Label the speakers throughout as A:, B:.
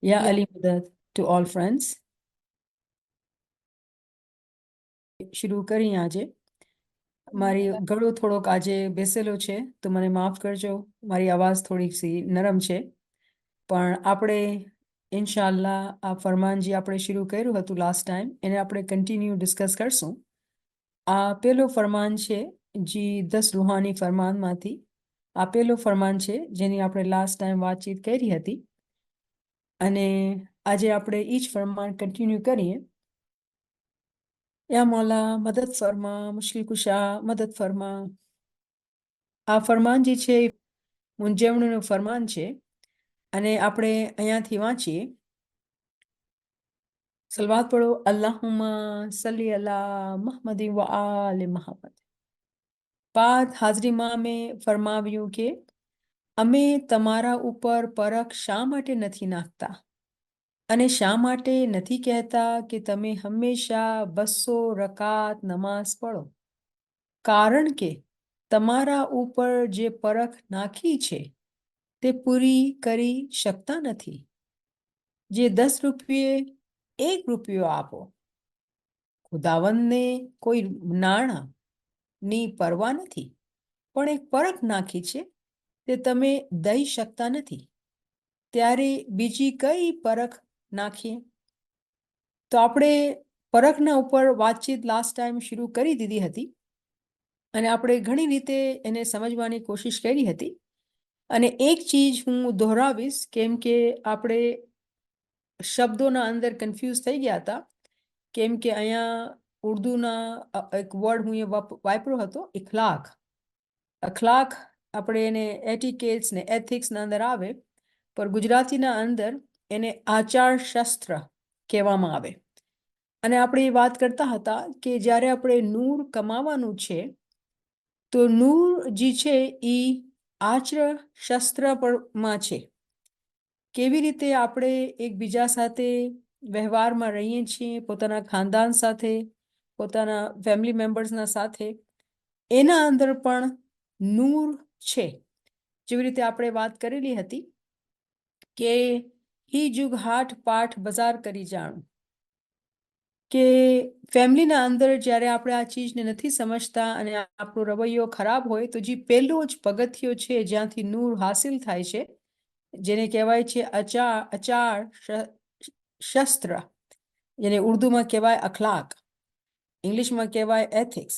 A: Ya
B: Yeah.
A: Ali Madad to all friends. શરૂ કરી આજે મારી ગળો થોડોક આજે બેસેલો છે તો મને માફ કરજો, મારી અવાજ થોડીક સી નરમ છે, પણ આપણે ઇન્શાલ્લાહ આ ફરમાન જે આપણે શરૂ કર્યું હતું લાસ્ટ ટાઈમ એને આપણે કન્ટિન્યુ ડિસ્કસ કરશું. આ પેલો ફરમાન છે જે 10 રૂહાની ફરમાનમાંથી આ પેલો ફરમાન છે જેની આપણે લાસ્ટ ટાઈમ વાતચીત કરી હતી, અને આજે આપણે ઈ જ ફરમાન કન્ટિન્યુ કરીએ. યા મૌલા મદદ ફરમા, મુશ્કિલ કુશા મદદ ફરમા. આ ફરમાન જે છે મૂંઝવણીનું ફરમાન છે, અને આપણે અહીંયાથી વાંચીએ. સલવાત પઢો. અલ્લાહુમ્મા સલ્લી અલા મુહમ્મદિન વ આલે મુહમ્મદ. બાદ હાજરીમાં મેં ફરમાવ્યું કે અમે તમારા ઉપર પરખ શા માટે નથી નાખતા, અને શા માટે નથી કહેતા કે તમે હંમેશા 200 રકાત નમાઝ પઢો, કારણ કે તમારા ઉપર જે પરખ નાખી છે તે પૂરી કરી શકતા નથી. જે 10 રૂપિયે 1 રૂપિયો આપો, ખુદાવંદને કોઈ નાણાંની પરવા નથી, પણ એક પરખ નાખી છે તે તમે દઈ શકતા નથી, ત્યારે બીજી કઈ પરખ નાખીએ? તો આપણે પરખના ઉપર વાતચીત લાસ્ટ ટાઈમ શરૂ કરી દીધી હતી, અને આપણે ઘણી રીતે એને સમજવાની કોશિશ કરી હતી. અને એક ચીજ હું દોહરાવીશ, કેમ કે આપણે શબ્દોના અંદર કન્ફ્યુઝ થઈ ગયા હતા, કેમ કે અહીંયા ઉર્દુના એક વર્ડ હું એ વાપર્યો હતો, ઇખલાક. અખલાક આપણે એને એટિકેટ્સ ને એથિક્સના અંદર આવે, પર ગુજરાતીના અંદર એને આચાર શાસ્ત્ર કહેવામાં આવે. અને આપણે એ વાત કરતા હતા કે જ્યારે આપણે નૂર કમાવાનું છે તો નૂર જે છે એ આચર શાસ્ત્રમાં છે. કેવી રીતે આપણે એકબીજા સાથે વ્યવહારમાં રહીએ છીએ, પોતાના ખાનદાન સાથે, પોતાના ફેમિલી મેમ્બર્સના સાથે, એના અંદર પણ નૂર છે. જેવી રીતે આપણે વાત કરેલી હતી કે હી જુગ હાટ પાઠ બજાર કરી જાણું, કે ફેમિલીના અંદર જ્યારે આપણે આ ચીજને નથી સમજતા અને આપણો રવૈયો ખરાબ હોય તો જે પહેલો જ પગથિયો છે જ્યાંથી નૂર હાસિલ થાય છે, જેને કહેવાય છે અચાર શસ્ત્ર, જેને ઉર્દુમાં કહેવાય અખલાક, ઇંગ્લિશમાં કહેવાય એથિક્સ.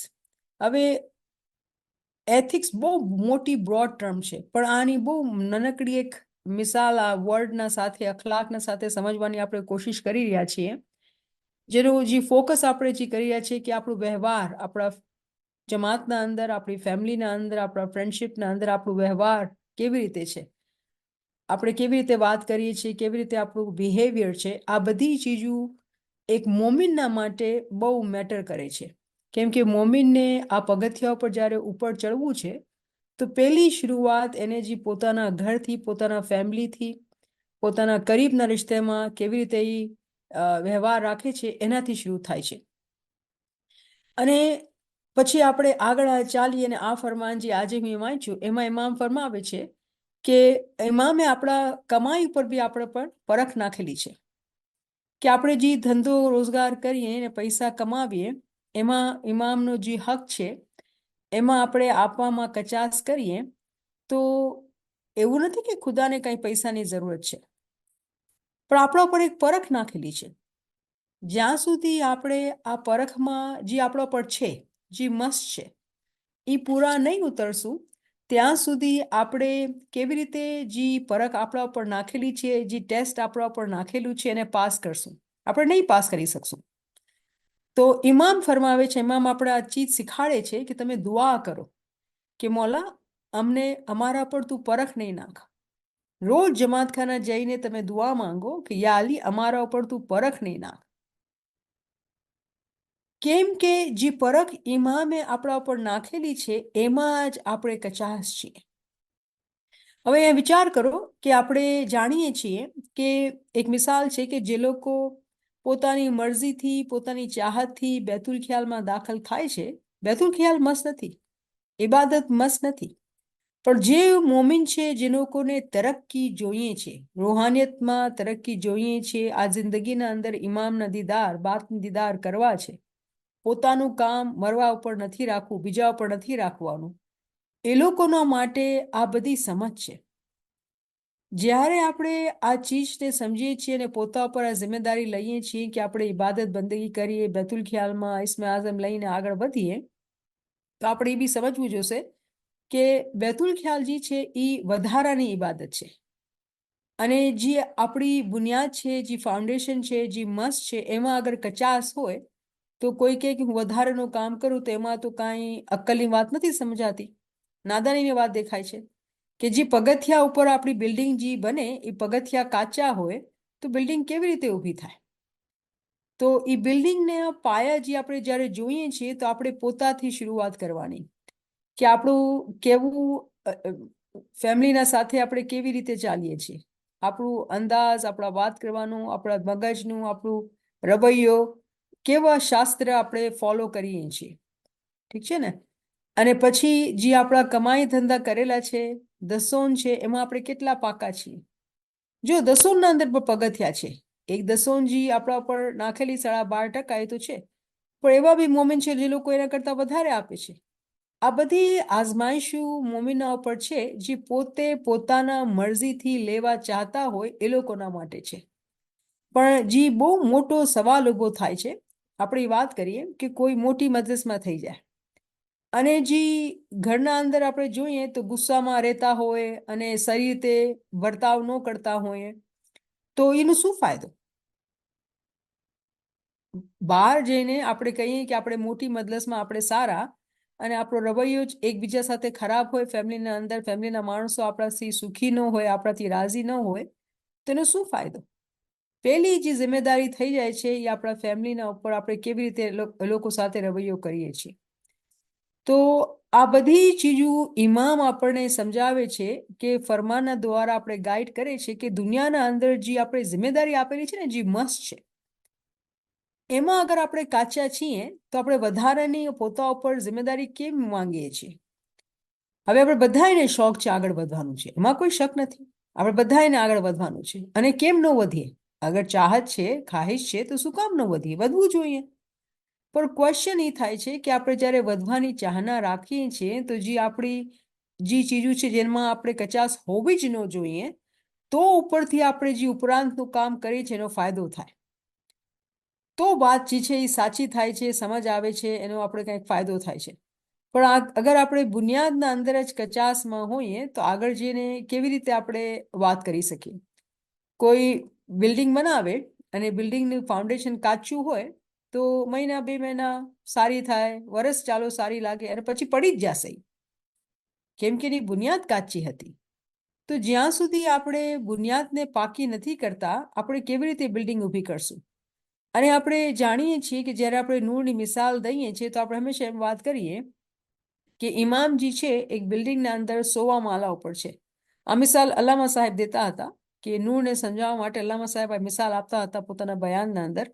A: હવે એથિક્સ બહુ મોટી બ્રોડ ટર્મ છે, પણ આની બહુ નાનકડી એક મિસાલ આ વર્ડના સાથે, અખલાકના સાથે સમજવાની આપણે કોશિશ કરી રહ્યા છીએ. જેનું જે ફોકસ આપણે જે કરી રહ્યા છીએ કે આપણો વ્યવહાર આપણા જમાતના અંદર, આપણી ફેમિલીના અંદર, આપણા ફ્રેન્ડશિપના અંદર આપણો વ્યવહાર કેવી રીતે છે, આપણે કેવી રીતે વાત કરીએ છીએ, કેવી રીતે આપણું બિહેવિયર છે, આ બધી ચીજો એક મોમિનના માટે બહુ મેટર કરે છે. કેમ કે મોમિનને આ પગથિયા ઉપર જ્યારે ઉપર ચડવું છે તો પહેલી શરૂઆત એને જે પોતાના ઘરથી, પોતાના ફેમિલીથી, પોતાના કરીબના રિશ્તેમાં કેવી રીતે વ્યવહાર રાખે છે એનાથી શરૂ થાય છે. અને પછી આપણે આગળ ચાલીએ, અને આ ફરમાન જે આજે હું વાંચ્યું એમાં ઇમામ ફરમાવે છે કે ઇમામે આપણા કમાઈ ઉપર બી આપણે પણ પરખ નાખેલી છે, કે આપણે જે ધંધો રોજગાર કરીએ અને પૈસા કમાવીએ એમાં ઇમામનો જે હક છે એમાં આપણે આપવામાં કચાશ કરીએ તો એવું નથી કે ખુદાને કંઈ પૈસાની જરૂરત છે, પણ આપણા પર એક પરખ નાખેલી છે. જ્યાં સુધી આપણે આ પરખમાં જે આપણા પર છે, જે મસ્ત છે, એ પૂરા નહીં ઉતરશું ત્યાં સુધી આપણે કેવી રીતે જે પરખ આપણા ઉપર નાખેલી છે, જે ટેસ્ટ આપણા ઉપર નાખેલું છે એને પાસ કરશું? આપણે નહીં પાસ કરી શકશું. તો ઇમામ ફરમાવે છે, ઇમામ આપણે આ ચીજ શીખાડે છે કે તમે દુઆ કરો કે મૌલા અમને અમારા પર તું પરખ નહીં નાખ. રોજ જમાતખાના જઈને તમે દુઆ માંગો કે યા અલી અમારા ઉપર તું પરખ નહીં નાખ. કેમ કે જે પરખ ઇમામે આપણા ઉપર નાખેલી છે એમાં જ આપણે કચાશ છીએ. હવે એ વિચાર કરો કે આપણે જાણીએ છીએ કે એક મિસાલ છે કે જે લોકો પોતાની મરજીથી, પોતાની ચાહતથી બેતુલ ખ્યાલમાં દાખલ થાય છે, બેતુલ ખ્યાલ મસ્ત નથી, ઇબાદત મસ્ત નથી, પણ જે મોમિન છે, જે લોકોને તરક્કી જોઈએ છે, રૂહાનિયતમાં તરક્કી જોઈએ છે, આ જિંદગીના અંદર ઇમામના દીદાર, બાપના દીદાર કરવા છે, પોતાનું કામ મરવા ઉપર નથી રાખવું, બીજા ઉપર નથી રાખવાનું, એ લોકોના માટે આ બધી સમજ છે. જ્યારે આપણે આ ચીજને સમજીએ છીએ અને પોતા પર આ જિમ્મેદારી લઈએ છીએ કે આપણે ઇબાદત બંદગી કરીએ, બેતુલ ખ્યાલમાં ઇસ્મે આઝમ લઈને આગળ વધીએ, તો આપણે એ બી સમજવું જોશે કે બેતુલ ખ્યાલ જે છે એ વધારાની ઇબાદત છે. અને જે આપણી બુનિયાદ છે, જે ફાઉન્ડેશન છે, જે મસ્ત છે, એમાં અગર કચાસ હોય તો કોઈ કહે કે હું વધારેનું કામ કરું તો એમાં તો કાંઈ અક્કલની વાત નથી સમજાતી, નાદાનીની વાત દેખાય છે. કે જે પગથિયા ઉપર આપણી બિલ્ડિંગ જે બને એ પગથિયા કાચા હોય તો બિલ્ડિંગ કેવી રીતે ઊભી થાય? તો એ બિલ્ડિંગને પાયા જે આપણે જ્યારે જોઈએ છીએ તો આપણે પોતાથી શરૂઆત કરવાની કે આપણું કેવું ફેમિલીના સાથે આપણે કેવી રીતે ચાલીએ છીએ, આપણું અંદાજ, આપણા વાત કરવાનું, આપણા મગજનું, આપણું રવૈયો, કેવા શાસ્ત્ર આપણે ફોલો કરીએ છીએ, ઠીક છે ને? અને પછી જે આપણા કમાઈ ધંધા કરેલા છે, દસોન છે, એમાં આપણે કેટલા પાકા છીએ? જો દસોનના અંદર પણ પગથિયા છે, એક દસોનજી આપણા પર નાખેલી 12.5% એ તો છે, પણ એવા બી મોમેન્ટ છે જે લોકો એના કરતા વધારે આપે છે. આ બધી આઝમાઈશું મોમિના ઉપર છે જે પોતે પોતાના મરજીથી લેવા ચાહતા હોય એ લોકોના માટે છે. પણ જે બહુ મોટો સવાલ ઊભો થાય છે, આપણે વાત કરીએ કે કોઈ મોટી મજલિસમાં થઈ જાય અને જે ઘરના અંદર આપણે જોઈએ તો ગુસ્સામાં રહેતા હોય અને સહી રીતે વર્તાવ ન કરતા હોય તો એનો શું ફાયદો? બહાર જઈને આપણે કહીએ કે આપણે મોટી મજલિસમાં આપણે સારા અને આપણો રવૈયો જ એકબીજા સાથે ખરાબ હોય, ફેમિલીના અંદર ફેમિલીના માણસો આપણાથી સુખી ન હોય, આપણાથી રાજી ન હોય, તો એનો શું ફાયદો? પહેલી જે જિમ્મેદારી થઈ જાય છે એ આપણા ફેમિલીના ઉપર આપણે કેવી રીતે લોકો સાથે રવૈયો કરીએ છીએ. તો આ બધી ચીજો ઇમામ આપણને સમજાવે છે કે ફરમાના દ્વારા આપણે ગાઈડ કરે છે કે દુનિયાના અંદર જે આપણે જિમ્મેદારી આપેલી છે ને, જે મસ્ત છે, એમાં અગર આપણે કાચા છીએ તો આપણે વધારાની પોતા ઉપર જિમ્મેદારી કેમ માંગીએ છીએ? હવે આપણે બધાને શોખ છે આગળ વધવાનું છે, એમાં કોઈ શક નથી, આપણે બધાને આગળ વધવાનું છે. અને કેમ ન વધીએ? અગર ચાહત છે, ખાહિશ છે, તો શું કામ ન વધીએ? વધવું જોઈએ. પણ ક્વેશ્ચન એ થાય છે કે આપણે જ્યારે વધવાની ચાહના રાખીએ છીએ તો જે આપણી જે ચીજો છે જેમાં આપણે કચાસ હોવી જ ન જોઈએ, તો ઉપરથી આપણે જે ઉપરાંતનું કામ કરીએ છીએ એનો ફાયદો થાય, તો વાત જે છે એ સાચી થાય છે, સમજ આવે છે, એનો આપણે કંઈક ફાયદો થાય છે. પણ અગર આપણે બુનિયાદના અંદર જ કચાસમાં હોઈએ તો આગળ જઈને કેવી રીતે આપણે વાત કરી શકીએ? કોઈ બિલ્ડિંગ બનાવે અને બિલ્ડિંગનું ફાઉન્ડેશન કાચું હોય તો મહિના 2 મહિના સારી થાય, વરસ ચાલો સારી લાગે અને પછી પડી જ જશે, કેમ કે એની બુનિયાદ કાચી હતી. તો જ્યાં સુધી આપણે બુનિયાદને પાકી નથી કરતા, આપણે કેવી રીતે બિલ્ડિંગ ઊભી કરશું? અને આપણે જાણીએ છીએ કે જ્યારે આપણે નૂરની મિસાલ દઈએ છીએ તો આપણે હંમેશા એમ વાત કરીએ કે ઇમામજી છે એક બિલ્ડિંગના અંદર 100 માલા ઉપર છે. આ મિસાલ અલ્લામા સાહેબ દેતા હતા કે નૂરને સમજાવવા માટે અલ્લામા સાહેબ આ મિસાલ આપતા હતા પોતાના બયાનના અંદર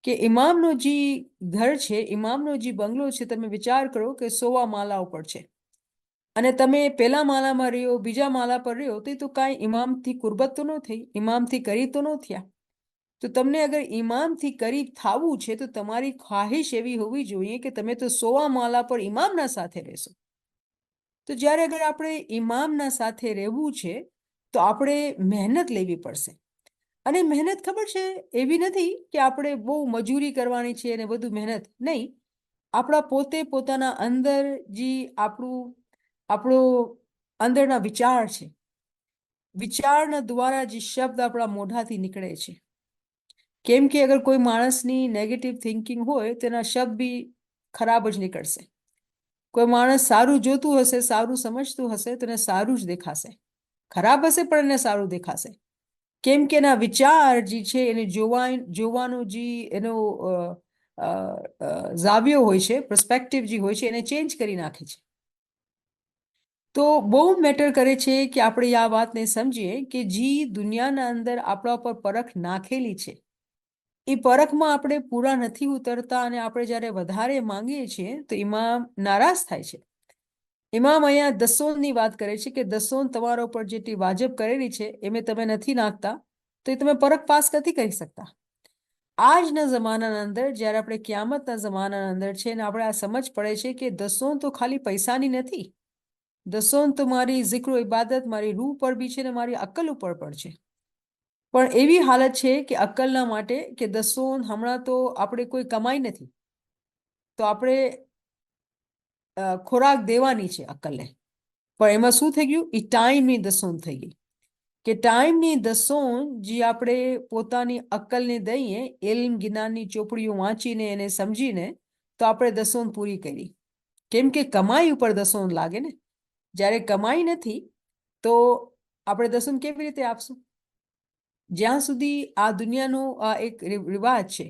A: કે ઇમામનો જે ઘર છે, ઇમામનો જે બંગલો છે, તમે વિચાર કરો કે 100 માલા ઉપર છે અને તમે પહેલા માલામાં રહ્યો, બીજા માલા પર રહ્યો તો કાંઈ ઇમામથી કુરબત તો ન થઈ, ઇમામથી કરીબ તો ન થયા. તો તમને અગર ઇમામથી કરીબ થવું છે તો તમારી ખ્વાહિશ એવી હોવી જોઈએ કે તમે તો 100 માલા પર ઇમામના સાથે રહેશો. તો જ્યારે અગર આપણે ઇમામના સાથે રહેવું છે તો આપણે મહેનત લેવી પડશે. અને મહેનત ખબર છે એવી નથી કે આપણે બહુ મજૂરી કરવાની છે અને બધું મહેનત નહીં. આપણા પોતે પોતાના અંદર જે આપણો અંદરના વિચાર છે, વિચારના દ્વારા જે શબ્દ આપણા મોઢાથી નીકળે છે, કેમ કે અગર કોઈ માણસની નેગેટિવ થિંકિંગ હોય તો એના શબ્દ બી ખરાબ જ નીકળશે. કોઈ માણસ સારું જોતું હશે, સારું સમજતું હશે તો એને સારું જ દેખાશે, ખરાબ હશે પણ એને સારું દેખાશે, કેમ કે એના વિચાર જે છે એને જોવાનો જે એનો ઝાવ્યો હોય છે, પર્સપેક્ટિવ જે હોય છે, એને ચેન્જ કરી નાખે છે. તો બહુ મેટર કરે છે કે આપણે આ વાતને સમજીએ કે જે દુનિયાના અંદર આપણા પર પરખ નાખેલી છે એ પરખમાં આપણે પૂરા નથી ઉતરતા અને આપણે જ્યારે વધારે માંગીએ છીએ તો એમાં નારાજ થાય છે. ઇમામ અહીંયા દસોનની વાત કરે છે કે દસોન તમારા ઉપર જેટલી વાજબ કરેલી છે એમે તમે નથી નાખતા તો એ તમે પરખ પાસ નથી કરી શકતા. આજના જમાનાના અંદર જ્યારે આપણે ક્યામતના જમાનાના અંદર છે ને આપણે આ સમજ પડે છે કે દસોન તો ખાલી પૈસાની નથી, દસોન તો મારી zikro ઇબાદત, મારી રૂહ પર બી છે ને મારી અક્કલ ઉપર પણ છે. પણ એવી હાલત છે કે અક્કલના માટે કે દસોન હમણાં તો આપણે કોઈ કમાઈ નથી તો આપણે ખોરાક દેવાની છે અક્કલને, પણ એમાં શું થઈ ગયું, એ ટાઈમની દસોન થઈ ગઈ કે ટાઈમની દસોન જે આપણે પોતાની અક્કલને દઈએ, ઇલ્મ જ્ઞાનની ચોપડીઓ વાંચીને એને સમજીને તો આપણે દસોન પૂરી કરી. કેમ કે કમાઈ ઉપર દસોન લાગે ને, જ્યારે કમાઈ નથી તો આપણે દસોન કેવી રીતે આપશું? જ્યાં સુધી આ દુનિયાનો આ એક રિવાજ છે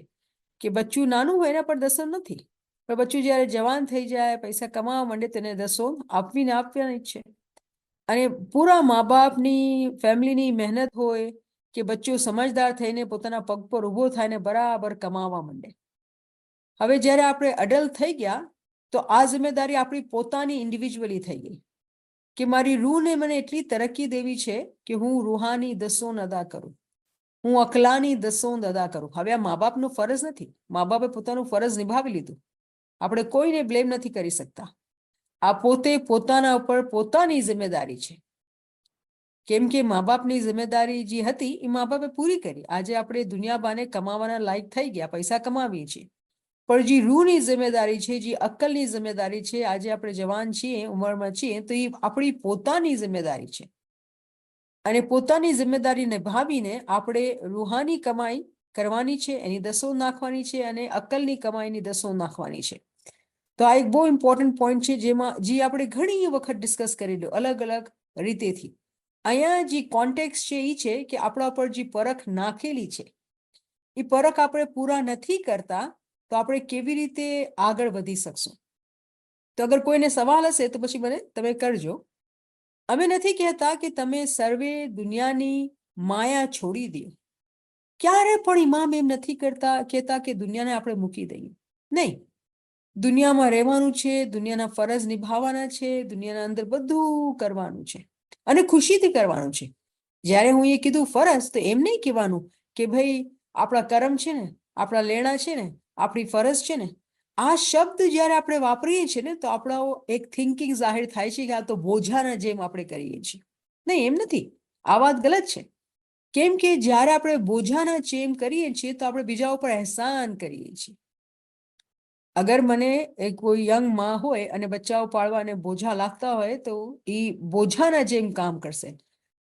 A: કે બચ્ચું નાનું હોય એના પર દસોન નથી, પણ બચ્ચું જ્યારે જવાન થઈ જાય, પૈસા કમાવા માંડે તેને દસોન આપવીને આપવાની જ છે. અને પૂરા મા બાપની ફેમિલીની મહેનત હોય કે બચ્ચો સમજદાર થઈને પોતાના પગ પર ઊભો થાય ને બરાબર કમાવા માંડે. હવે જ્યારે આપણે અડલ્ટ થઈ ગયા તો આ જિમ્મેદારી આપણી પોતાની ઇન્ડિવિજ્યુઅલી થઈ ગઈ કે મારી રૂહને મને એટલી તરક્કી દેવી છે કે હું રૂહાની દસોન અદા કરું, હું અકલાની દસોન અદા કરું. હવે આ મા બાપનો ફરજ નથી, મા બાપે પોતાનું ફરજ નિભાવી લીધું, આપણે કોઈને બ્લેમ નથી કરી શકતા. આ પોતે પોતાના ઉપર પોતાની જિમ્મેદારી છે. કેમ કે મા બાપની જિમ્મેદારી જે હતી એ મા બાપે પૂરી કરી. આજે આપણે દુનિયાબાને કમાવાના લાયક થઈ ગયા, પૈસા કમાવીએ છીએ, પણ જે રૂહની જિમ્મેદારી છે, જે અક્કલની જિમ્મેદારી છે, આજે આપણે જવાન છીએ, ઉંમરમાં છીએ, તો એ આપણી પોતાની જિમ્મેદારી છે. અને પોતાની જિમ્મેદારી નિભાવીને આપણે રૂહાની કમાઈ કરવાની છે, એની દસોન નાખવાની છે, અને અક્કલની કમાઈની દસોન નાખવાની છે. તો આ એક બહુ ઇમ્પોર્ટન્ટ પોઈન્ટ છે જેમાં જે આપણે ઘણી વખત ડિસ્કસ કરી લો અલગ અલગ રીતેથી. અહીંયા જે કોન્ટેક્સ છે એ છે કે આપણા પર જે પરખ નાખેલી છે એ પરખ આપણે પૂરા નથી કરતા તો આપણે કેવી રીતે આગળ વધી શકશું. તો અગર કોઈને સવાલ હશે તો પછી મને તમે કરજો. અમે નથી કહેતા કે તમે સર્વે દુનિયાની માયા છોડી દો, ક્યારે પણ ઇમામ એમ નથી કરતા કહેતા કે દુનિયાને આપણે મૂકી દઈએ, નહીં. દુનિયામાં રહેવાનું છે, દુનિયાના ફરજ નિભાવવાના છે, દુનિયાના અંદર બધું કરવાનું છે અને ખુશીથી કરવાનું છે. જ્યારે હું એ કીધું ફરજ તો એમ નહીં કહેવાનું કે ભાઈ આપણા કરમ છે ને, આપણા લેણા છે ને, આપણી ફરજ છે ને. આ શબ્દ જ્યારે આપણે વાપરીએ છીએ ને તો આપણો એક થિંકિંગ જાહેર થાય છે કે આ તો બોજાના જેમ આપણે કરીએ છીએ. નહીં, એમ નથી, આ વાત ગલત છે. કેમ કે જ્યારે આપણે બોજાના જેમ કરીએ છીએ તો આપણે બીજા ઉપર અહેસાન કરીએ છીએ. અગર મને કોઈ યંગ માં હોય અને બચ્ચાઓ પાળવા અને બોજા લાગતા હોય તો એ બોજાના જેમ કામ કરશે.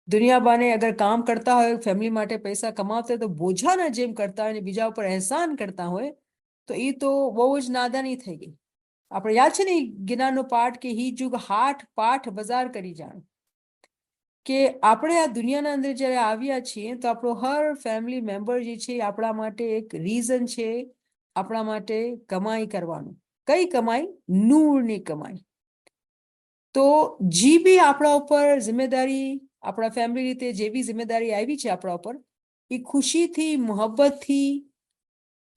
A: દુનિયાબાને અગર કામ કરતા હોય, ફેમિલી માટે પૈસા કમાવતા હોય તો બોજાના જેમ કરતા હોય અને બીજા ઉપર અહેસાન કરતા હોય તો એ તો બહુ જ નાદાની થઈ ગઈ. આપણે યાદ છે ને જ્ઞાનનો પાઠ કે હી જુગ હાટ પાઠ બજાર કરી જાણ, કે આપણે આ દુનિયાના અંદર જ્યારે આવ્યા છીએ તો આપણો હર ફેમિલી મેમ્બર જે છે આપણા માટે એક રીઝન છે આપણા માટે કમાઈ કરવાનું. કઈ કમાઈ? નૂરની કમાઈ. તો જે બી આપણા ઉપર જિમ્મેદારી, આપણા ફેમિલી રીતે જે બી જિમ્મેદારી આવી છે આપણા ઉપર, એ ખુશીથી, મોહબ્બતથી,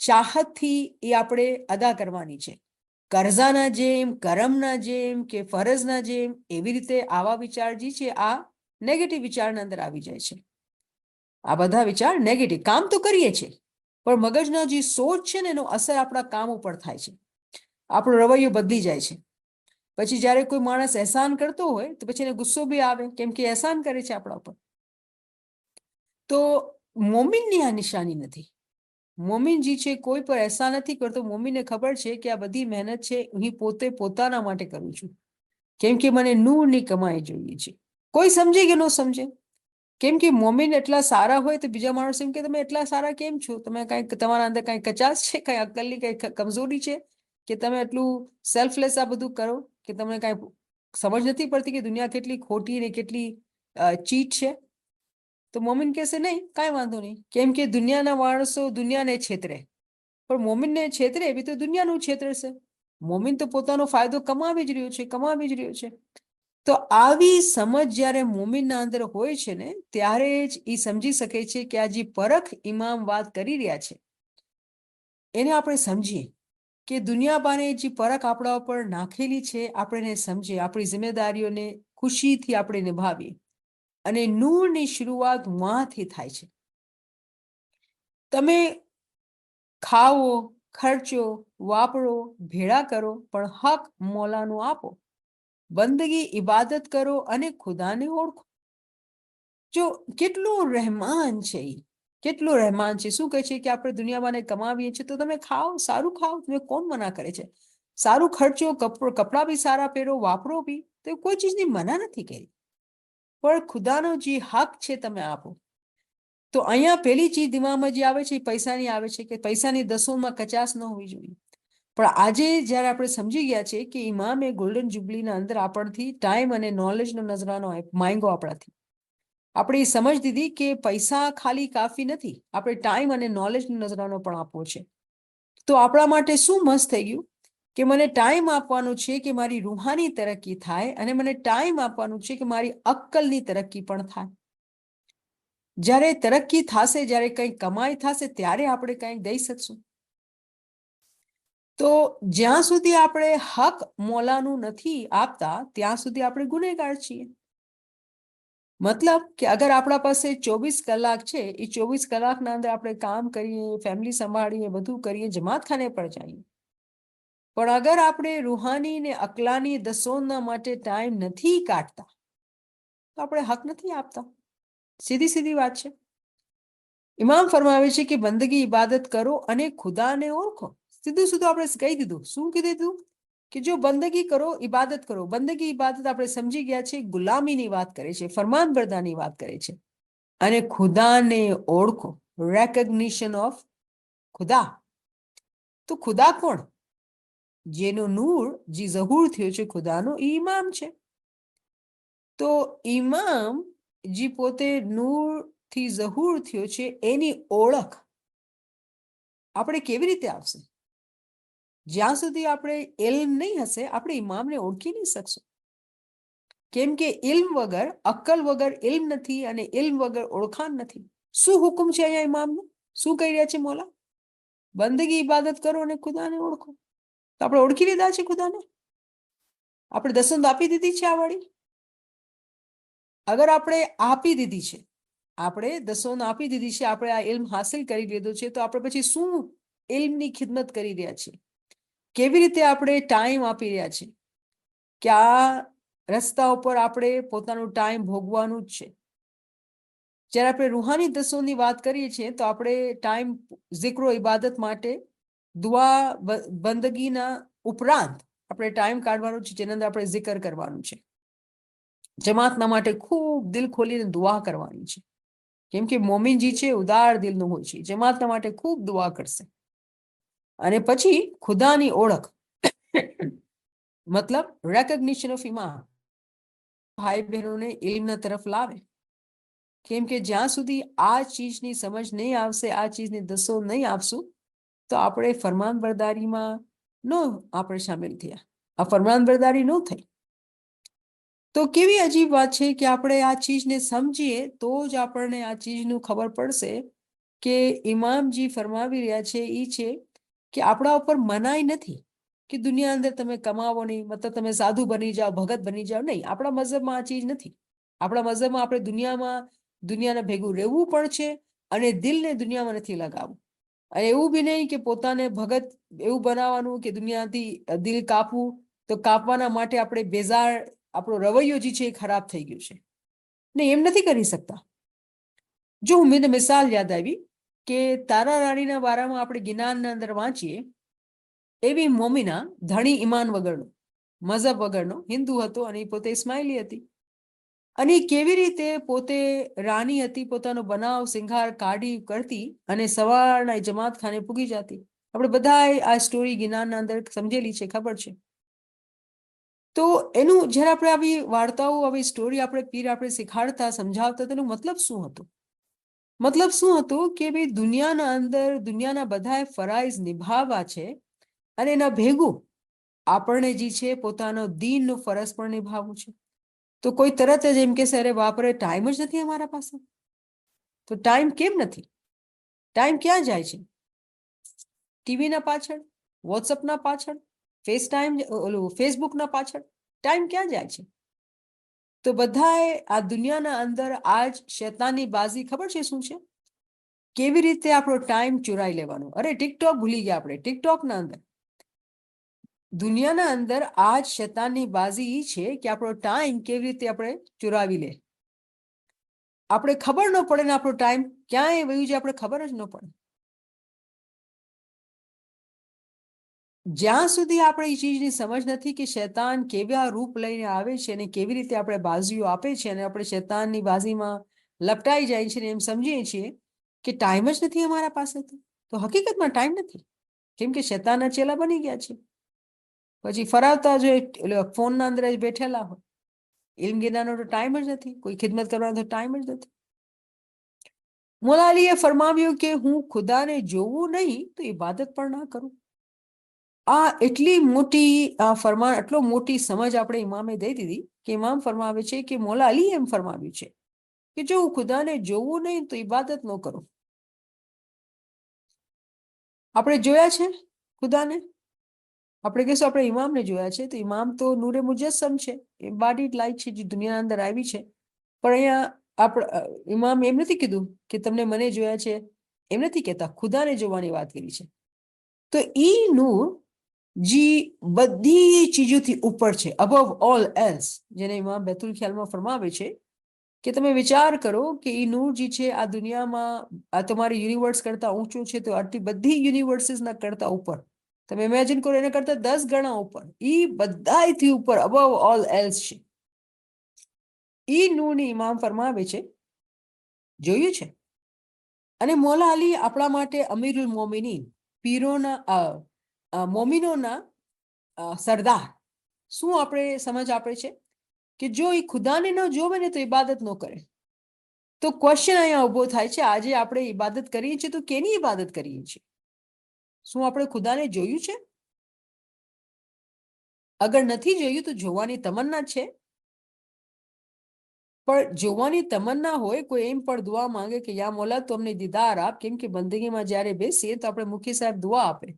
A: ચાહતથી એ આપણે અદા કરવાની છે. કરઝાના જેમ, કરમના જેમ કે ફરજના જેમ એવી રીતે આવા વિચાર જે છે આ નેગેટિવ વિચારના અંદર આવી જાય છે. આ બધા વિચાર નેગેટિવ. કામ તો કરીએ છીએ પણ મગજનો જે સોચ છે ને એનો અસર આપણા કામ ઉપર થાય છે, આપણો રવૈયો બદલી જાય છે. પછી જ્યારે કોઈ માણસ અહેસાન કરતો હોય તો પછી એને ગુસ્સો બી આવે કેમ કે અહેસાન કરે છે આપણા ઉપર. તો મોમિનની આ નિશાની નથી. મોમિન જે છે કોઈ પર અહેસાન નથી કરતો. મોમિનને ખબર છે કે આ બધી મહેનત છે હું પોતે પોતાના માટે કરું છું કેમ કે મને નૂરની કમાઈ જોઈએ છે. કોઈ સમજે કે ન સમજે, કેમ કે મોમિન એટલા સારા હોય તો બીજા માણસ એમ કે તમે એટલા સારા કેમ છો, તમે કઈ તમારા અંદર કઈ કચાશ છે, કઈ અક્કલની કઈ કમજોરી છે કે તમે એટલું સેલ્ફલેસ આ બધું કરો, કે તમને કઈ સમજ નથી પડતી કે દુનિયા કેટલી ખોટી ને કેટલી ચીટ છે. તો મોમિન કહેશે નહીં, કાંઈ વાંધો નહીં, કેમ કે દુનિયાના માણસો દુનિયાને છેતરે, પણ મોમિનને છેતરે એવી તો દુનિયાનું છેતરશે. મોમિન તો પોતાનો ફાયદો કમાવી જ રહ્યો છે, કમાવી જ રહ્યો છે. તો આવી સમજ જ્યારે મોમિનના અંદર હોય છે ને ત્યારે જ એ સમજી શકે છે કે આ જે પરખ ઇમામ વાત કરી રહ્યા છે એને આપણે સમજીએ કે દુનિયાબાને જે પરખ આપણા ઉપર નાખેલી છે આપણે એને સમજીએ, આપણી જિમ્મેદારીઓને ખુશીથી આપણે નિભાવીએ. અને નૂરની શરૂઆત વાંથી થાય છે. તમે ખાઓ, ખર્ચો, વાપરો, ભેળા કરો, પણ હક મોલાનું આપો. બંદગી ઇબાદત કરો અને ખુદાને ઓળખો. જો કેટલું રહેમાન છે, કેટલું રહેમાન છે. શું કહે છે કે આપણે દુનિયામાં કમાવીએ છીએ તો તમે ખાઓ, સારું ખાઓ, તમે કોણ મના કરે છે? સારું ખર્ચો, કપડાં બી સારા પહેરો, વાપરો બી, તો કોઈ ચીજની મના નથી કરી. પણ ખુદાનો જે હક છે તમે આપો. તો અહીંયા પેલી ચીજ દિમાગમાં જે આવે છે એ પૈસાની આવે છે કે પૈસાની દસોમાં કચાસ ન હોવી જોઈએ. પણ આજે જ્યારે આપણે સમજી ગયા છે કે ઇમામે ગોલ્ડન જુબલીના અંદર આપણથી ટાઈમ અને નોલેજનો નજરાનો માંગ્યો આપણાથી. આપણે સમજ દીધી કે પૈસા ખાલી કાફી નથી, આપણે ટાઈમ અને નોલેજનો નજરાનો પણ આપવો છે. તો આપણા માટે શું મસ્ત થઈ ગયું કે મને ટાઈમ આપવાનું છે કે મારી રૂહાની તરક્કી થાય, અને મને ટાઈમ આપવાનું છે કે મારી અક્કલની તરક્કી પણ થાય. જ્યારે તરક્કી થશે, જ્યારે કંઈક કમાઈ થશે, ત્યારે આપણે કંઈક દઈ શકશું. તો જ્યાં સુધી આપણે હક મોલાનું નથી આપતા ત્યાં સુધી આપણે ગુનેગાર છીએ. મતલબ કે અગર આપણા પાસે 24 કલાક છે, એ 24 કલાકના અંદર આપણે કામ કરીએ, ફેમિલી સંભાળીએ, બધું કરીએ, જમાતખાને પર જઈએ, પણ અગર આપણે રૂહાની ને અકલાની દસોના માટે ટાઈમ નથી કાઢતા તો આપણે હક નથી આપતા. સીધી સીધી વાત છે. ઇમામ ફરમાવે છે કે બંદગી ઇબાદત કરો અને ખુદાને ઓળખો. સીધું સીધું આપણે કહી દીધું. શું કીધું દીધું? કે જો બંદગી કરો, ઇબાદત કરો. બંદગી ઇબાદત આપણે સમજી ગયા છે, ગુલામીની વાત કરે છે, ફરમાનબરદારની વાત કરે છે. અને ખુદાને ઓળખો, રેકોગ્નિશન ઓફ ખુદા. તો ખુદા કોણ? જેનો નૂર જે ઝહૂર થયો છે ખુદાનો, એ ઇમામ છે. તો ઇમામ જે પોતે નૂર થી ઝહૂર થયો છે એની ઓળખ આપણે કેવી રીતે આવશે? જ્યાં સુધી આપણે ઇલ્મ નહીં હશે આપણે ઇમામને ઓળખી નહીં શકશું. કેમ કે ઇલ્મ વગર, અક્કલ વગર ઇલ્મ નથી, અને ઇલ્મ વગર ઓળખાણ નથી. શું હુકમ છે અહીંયા ઇમામનું? શું કહી રહ્યા છે મોલા? બંદગી ઇબાદત કરો અને ખુદાને ઓળખો. તો આપણે ઓળખી લીધા છે ખુદાને? આપણે દસંદ આપી દીધી છે આ વાળી? અગર આપણે આપી દીધી છે, આપણે દસોન આપી દીધી છે, આપણે આ ઇલ્મ હાસિલ કરી લીધો છે, તો આપણે પછી શું ઇલ્મની ખિદમત કરી રહ્યા છે? કેવી રીતે આપણે ટાઈમ આપી રહ્યા છે? કે આ રસ્તા ઉપર આપણે પોતાનું ટાઈમ ભોગવાનું જ છે. જ્યારે આપણે રૂહાની દસોની વાત કરીએ છીએ તો આપણે ટાઈમ zikro ઇબાદત માટે, દુઆ બંદગીના ઉપરાંત આપણે ટાઈમ કાઢવાનું છે, જેના અંદર આપણે zikr કરવાનું છે. જમાતના માટે ખૂબ દિલ ખોલીને દુઆ કરવાની છે. કેમ કે મોમિનજી છે ઉદાર દિલનું હોય છે, જમાતના માટે ખૂબ દુઆ કરશે. અને પછી ખુદાની ઓળખ મતલબ રેકોગ્નિશન ઓફ ઇમામ. ભાઈ બહેનોને ઇલ્મના તરફ લાવે. કેમ કે જ્યાં સુધી આ ચીજની સમજ નહીં આવશે, આ ચીજની દસો નહીં આપશું, તો આપણે ફરમાનબરદારીમાં ન આપણે સામેલ થયા, આ ફરમાનબરદારી ન થઈ. તો કેવી અજીબ વાત છે કે આપણે આ ચીજને સમજીએ તો જ આપણને આ ચીજનું ખબર પડશે કે ઇમામજી ફરમાવી રહ્યા છે એ છે કે આપણા ઉપર મનાઈ નથી કે દુનિયા અંદર તમે કમાવો નહીં, મતલબ તમે સાધુ બની જાઓ, ભગત બની જાઓ. નહીં, આપણા મઝહબમાં આ ચીજ નથી. આપણા મઝહબમાં આપણે દુનિયાના ભેગું રહેવું પણ છે, અને દિલને દુનિયામાં નથી લગાવવું. અને એવું બી નહીં કે પોતાને ભગત એવું બનાવવાનું કે દુનિયાથી દિલ કાપવું, તો કાપવાના માટે આપણે બેઝાર, આપણો રવૈયો જે છે એ ખરાબ થઈ ગયું છે. નહીં, એમ નથી કરી શકતા. જો મને મિસાલ યાદ આવી કે તારા રાણીના બારામાં આપણે ગિનાનના અંદર વાંચીએ, એવી મોમિના ધણી ઈમાન વગરનો, મઝહબ વગરનો હિન્દુ હતો, અને પોતે ઇસ્માઇલી હતી. અને કેવી રીતે પોતે રાણી હતી, પોતાનો બનાવ સિંગાર કાઢી કરતી અને સવારના જમાત ખાને પૂગી જતી. આપણે બધા આ સ્ટોરી ગિનાનના અંદર સમજેલી છે, ખબર છે. તો એનું જ્યારે આપણે આવી વાર્તાઓ, આવી સ્ટોરી આપણે પીર આપણે શીખાડતા, સમજાવતા, તેનો મતલબ શું હતો? મતલબ શું હતું કે ભાઈ દુનિયાના અંદર દુનિયાના બધાએ ફરાઈઝ નિભાવવા છે, અને એના ભેગું આપણને જે છે પોતાનો દીનનો ફરજ પણ નિભાવવું છે. તો કોઈ તરત જ એમ કહેશે, અરે બાપરે, ટાઈમ જ નથી અમારા પાસે. તો ટાઈમ કેમ નથી? ટાઈમ ક્યાં જાય છે? ટીવીના પાછળ, વોટ્સઅપના પાછળ, ફેસબુકના પાછળ ટાઈમ ક્યાં જાય છે? તો બધાએ આ દુનિયાના અંદર આજ શેતાનની બાજી ખબર છે શું છે? કેવી રીતે આપણો ટાઈમ ચોરાઈ લેવાનો. અરે ટિકટોક ભૂલી ગયા આપણે. ટિકટોકના અંદર, દુનિયાના અંદર આજ શેતાનની બાજી એ છે કે આપણો ટાઈમ કેવી રીતે આપણે ચોરાવી લે. આપણે ખબર ન પડે ને આપણો ટાઈમ ક્યાંય વયું છે આપણે ખબર જ ન પડે. જ્યાં સુધી આપણે એ ચીજની સમજ નથી કે શેતાન કેવા રૂપ લઈને આવે છે અને કેવી રીતે આપણે બાજીઓ આપે છે અને આપણે શેતાનની બાજીમાં લપટાઈ જાય છે ને એમ સમજીએ છીએ કે ટાઈમ જ નથી અમારા પાસે, તો હકીકતમાં ટાઈમ નથી, કેમ કે શેતાનના ચેલા બની ગયા છે. પછી ફરાવતા જો ફોનના અંદર જ બેઠેલા હોય. ઇલ્મ ગીરવાનો તો ટાઈમ જ નથી, કોઈ ખિદમત કરવાનો તો ટાઈમ જ નથી. મોલા અલીએ ફરમાવ્યું કે હું ખુદાને જોવું નહીં તો ઇબાદત પણ ના કરું. આ એટલી મોટી ફરમાન, આટલો મોટી સમજ આપણે ઇમામે દઈ દીધી કે ઇમામ ફરમાવે છે કે મોલા અલી એમ ફરમાવ્યું છે કે જો હું ખુદાને જોવું નહીં તો ઇબાદત ન કરું. આપણે જોયા છે ખુદાને? આપણે કહીશું આપણે ઇમામને જોયા છે, તો ઇમામ તો નૂરે મુજસ્સમ છે, એ બાડી લાઈટ છે જે દુનિયાના અંદર આવી છે. પણ અહીંયા આપણે ઇમામ એમ નથી કીધું કે તમને મને જોયા છે, એમ નથી કહેતા, ખુદાને જોવાની વાત કરી છે. તો ઈ નૂર જી બધી ચીજોથી ઉપર છે, અબવ ઓલ એલ્સ, જેને ઇમામ બેતુલ ખ્યાલમાં ફરમાવે છે કે તમે વિચાર કરો કે ઈ નૂર જે છે આ દુનિયામાં આ તમારી યુનિવર્સ કરતા ઊંચું છે, તો આટલી બધી યુનિવર્સિસના કરતા ઉપર તમે ઇમેજિન કરો, એના કરતા 10 ગણા ઉપર, ઈ બધાયથી ઉપર અબવ ઓલ એલ્સ છે. ઈ નૂરની ઇમામ ફરમાવે છે જોયું છે. અને મોલા અલી આપણા માટે અમીરુલ મોમિનીન, પીરોના મોમિનોના સરદાર, શું આપણે સમજ આપે છે કે જો એ ખુદાને ન જોવે ને તો ઇબાદત ન કરે. તો ક્વેશ્ચન અહીંયા ઉભો થાય છે, આજે આપણે ઇબાદત કરીએ છીએ તો કેની ઇબાદત કરીએ છીએ? શું આપણે ખુદાને જોયું છે? અગર નથી જોયું તો જોવાની તમન્ના છે, પણ જોવાની તમન્ના હોય, કોઈ એમ પણ દુઆ માંગે કે યા મોલા તું અમને દીદાર આપ, કેમ કે બંદગીમાં જ્યારે બેસીએ તો આપણે મુખી સાહેબ દુઆ આપે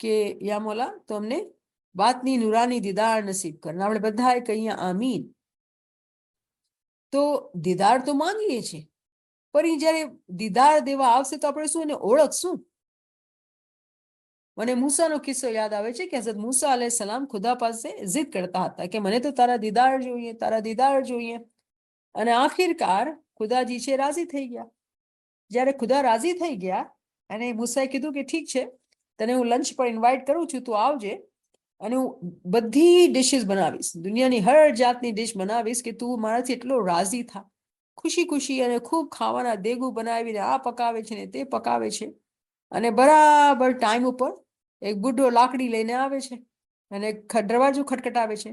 A: કે યા મોલા તું અમને બાતની નુરાની દીદાર નસીબ કર. આપણે બધાએ કહીએ આમીન. તો દીદાર તો માંગીએ છીએ, પણ એ જ્યારે દીદાર દેવા આવશે તો આપણે શું એને ઓળખશું? મને મૂસાનો કિસ્સો યાદ આવે છે કે હઝરત મૂસા અલૈહિસ સલામ ખુદા પાસે જિદ કરતા હતા કે મને તો તારા દીદાર જોઈએ, તારા દીદાર જોઈએ. અને આખિરકાર ખુદાજી છે રાજી થઈ ગયા. જ્યારે ખુદા રાજી થઈ ગયા અને મૂસાએ કીધું કે ઠીક છે, તને હું લંચ પર ઇન્વાઇટ કરું છું, તું આવજે અને હું બધી ડિશિસ બનાવીશ, દુનિયાની હર જાતની ડિશ બનાવીશ કે તું મારાથી એટલો રાજી થા. ખુશી ખુશી અને ખૂબ ખાવાના દેગું બનાવીને આ પકાવે છે ને તે પકાવે છે. અને બરાબર ટાઈમ ઉપર એક બુઢો લાકડી લઈને આવે છે અને દરવાજો ખટખટાવે છે.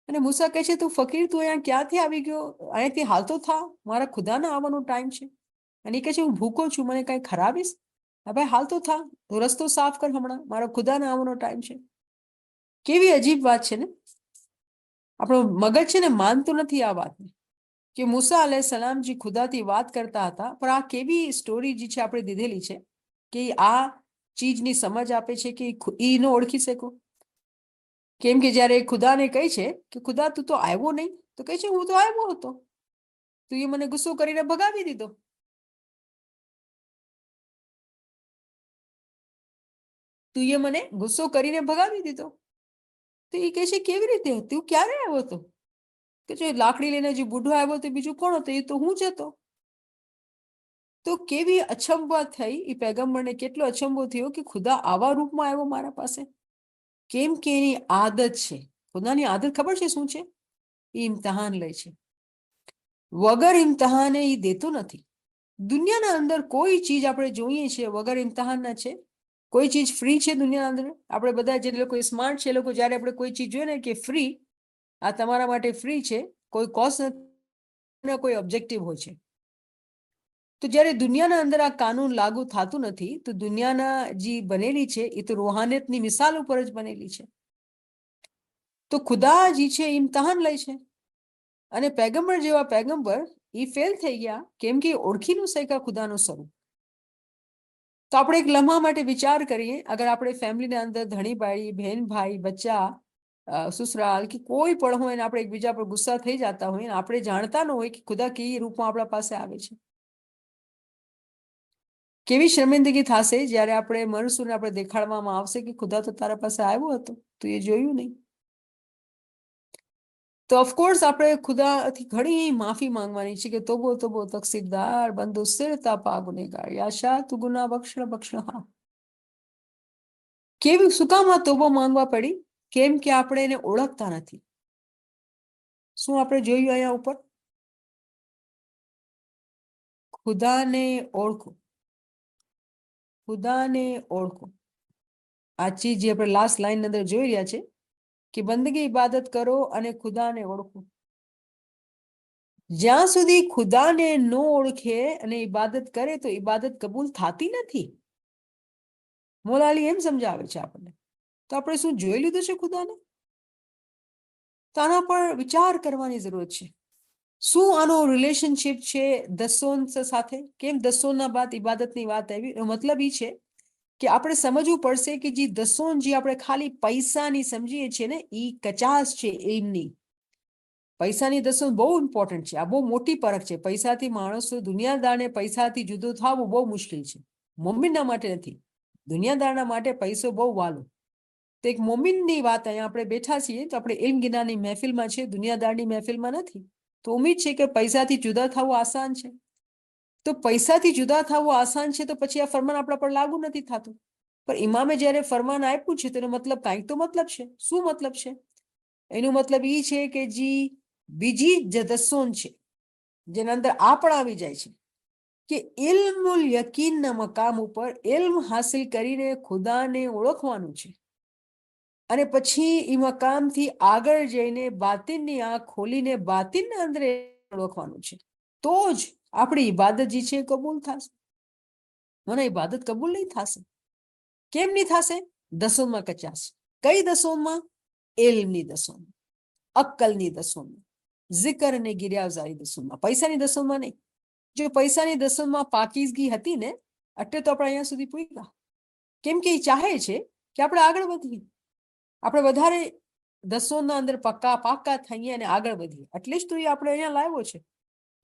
A: અને મૂસા કહે છે તું ફકીર, તું અહીંયા ક્યાંથી આવી ગયો? અહીંયાથી હાલતો થા, મારા ખુદાના આવવાનો ટાઈમ છે. અને એ કહે છે હું ભૂખો છું, મને કઈ ખરાબીશ? ભાઈ હાલતો થા, રસ્તો સાફ કર, હમણાં મારા ખુદાના આવવાનો ટાઈમ છે. કેવી અજીબ વાત છે ને! આપણો મગજ છે ને માનતું નથી આ વાતને કે મૂસા અલૈહિસ્સલામજી ખુદાથી વાત કરતા હતા. પણ આ કેવી સ્ટોરી જે છે આપણે દીધેલી છે કે આ ચીજની સમજ આપે છે કે ઈ ન ઓળખી શકો. કેમ કે જ્યારે ખુદાને કહે છે કે ખુદા તું તો આવ્યો નહીં, તો કહે છે હું તો આવ્યો હતો, તું એ મને ગુસ્સો કરીને ભગાવી દીધો. તું એ મને ગુસ્સો કરીને ભગાવી દીધો. તો એ કહે છે કેવી રીતે? તું ક્યારે આવ્યો હતો? કે જો લાકડી લઈને જે બુઢો આવ્યો હતો બીજું કોણ હતો? એ તો હું જ હતો. તો કેવી અચંબા થઈ એ પેગમ્બરને, કેટલો અચંબો થયો કે ખુદા આવા રૂપમાં આવ્યો મારા પાસે. કેમ કે એની આદત છે. ખુદાની આદત ખબર છે શું છે? એ ઇમ્તહાન લે છે, વગર ઇમ્તહાને એ દેતો નથી. દુનિયાના અંદર કોઈ ચીજ આપણે જોઈએ છીએ વગર ઇમ્તહાનના છે? કોઈ ચીજ ફ્રી છે દુનિયાના અંદર? આપણે બધા જે લોકો સ્માર્ટ છે, લોકો જ્યારે આપણે કોઈ ચીજ જોઈએ ને કે ફ્રી, આ તમારા માટે ફ્રી છે, કોઈ કોસ્ટ નથી, કોઈ ઓબ્જેક્ટિવ હોય છે. તો જ્યારે દુનિયાના અંદર આ કાનૂન લાગુ થતું નથી, તો દુનિયાના જે બનેલી છે એ તો રૂહાનિયતની મિસાલ ઉપર જ બનેલી છે. તો ખુદા જે છે ઇમ્તહાન લે છે. અને પેગમ્બર જેવા પેગમ્બર એ ફેલ થઈ ગયા કેમ કે ઓળખી ન શક્યા ખુદાનું સ્વરૂપ. તો આપણે એક લમ્હા માટે વિચાર કરીએ, અગર આપણે ફેમિલીના અંદર ધણી ભાઈ, બહેન ભાઈ, બચ્ચા, સસુરાલ કે કોઈ પણ હોય ને આપણે એકબીજા પર ગુસ્સા થઈ જતા હોય ને આપણે જાણતા ન હોય કે ખુદા કેવી રૂપમાં આપણા પાસે આવે છે. કેવી શર્મિંદગી થશે જ્યારે આપણે મરશું ને આપણે દેખાડવામાં આવશે કે ખુદા તો તારા પાસે આવ્યો હતો, તું એ જોયું નહીં. તો ઓફકોર્સ આપણે ખુદાથી ઘણી માફી માંગવાની છે કે તોબો તોબો તકસીરદાર બંદો સિર તાપા ગુનેગાર યાશા તું ગુના બક્ષણ બક્ષણ. હા, કેવી શું કામ આ તોબો માંગવા પડી? કેમ કે આપણે એને ઓળખતા નથી. શું આપણે જોયું અહીંયા ઉપર? ખુદાને ઓળખો, ખુદાને ઓળખો. આ ચીજ જે આપણે લાસ્ટ લાઈન અંદર જોઈ રહ્યા છે કે બંદગી ઇબાદત કરો અને ખુદાને ઓળખો. જ્યાં સુધી ખુદાને ન ઓળખે અને ઇબાદત કરે તો ઇબાદત કબૂલ થતી નથી. મોલાલી એમ સમજાવે છે આપણને. તો આપણે શું જોઈ લીધું છે ખુદાને? તો આના પર વિચાર કરવાની જરૂર છે. શું આનો રિલેશનશિપ છે દસોન સાથે? કેમ દસોના બાદ ઇબાદતની વાત આવી? એનો મતલબ એ છે કે આપણે સમજવું પડશે કે જે દસોન જે આપણે ખાલી પૈસાની સમજીએ છીએ ને એ કચાસ છે એમની. પૈસાની દસોન બહુ ઇમ્પોર્ટન્ટ છે. આ બહુ મોટી પરખ છે. પૈસાથી માણસો દુનિયાદારને પૈસાથી જુદું થવું બહુ મુશ્કેલ છે. મોમિનના માટે નથી, દુનિયાદારના માટે પૈસો બહુ વાલો. તો એક મોમિનની વાત અહીંયા આપણે બેઠા છીએ તો આપણે ઇલ્મ ગિનાની મહેફિલમાં છે, દુનિયાદારની મહેફિલમાં નથી. તો ઉમ્મીદ છે કે પૈસાથી જુદા થવું આસાન છે. તો પૈસાથી જુદા થવું આસાન છે તો પછી આ ફરમાન આપણા પર લાગુ નથી થતું. પણ ઇમામે જ્યારે ફરમાન આપ્યું છે તેનો મતલબ કાંઈક તો મતલબ છે. શું મતલબ છે? એનો મતલબ એ છે કે જે બીજી જે દસોન છે જેના અંદર આ પણ આવી જાય છે કે ઇલ્મુલ યકીનના મકામ ઉપર ઇલ્મ હાસિલ કરીને ખુદાને ઓળખવાનું છે અને પછી એ મકામથી આગળ જઈને બાતિનની આંખ ખોલીને બાતિનના અંદર ઓળખવાનું છે. તો જ આપણી ઇબાદત જે છે કબૂલ થશે. મને ઇબાદત કબૂલ નહીં થશે. કેમ નહીં થશે? દસોમાં કચાશ. કઈ દસોમાં? ઇલ્મની દસોમાં, અક્કલની દસોમાં, જિકર અને ગિરિયાવઝારી દસોમાં, પૈસાની દસોમાં નહીં. જો પૈસાની દસોમાં પાકીઝગી હતી ને એટલે તો આપણે અહીંયા સુધી પહોંચ્યા. કેમ કે એ ચાહે છે કે આપણે આગળ વધીએ, આપણે વધારે દસોના અંદર પાકા થઈએ અને આગળ વધીએ. એટલે જ તો એ આપણે અહીંયા લાવ્યો છે.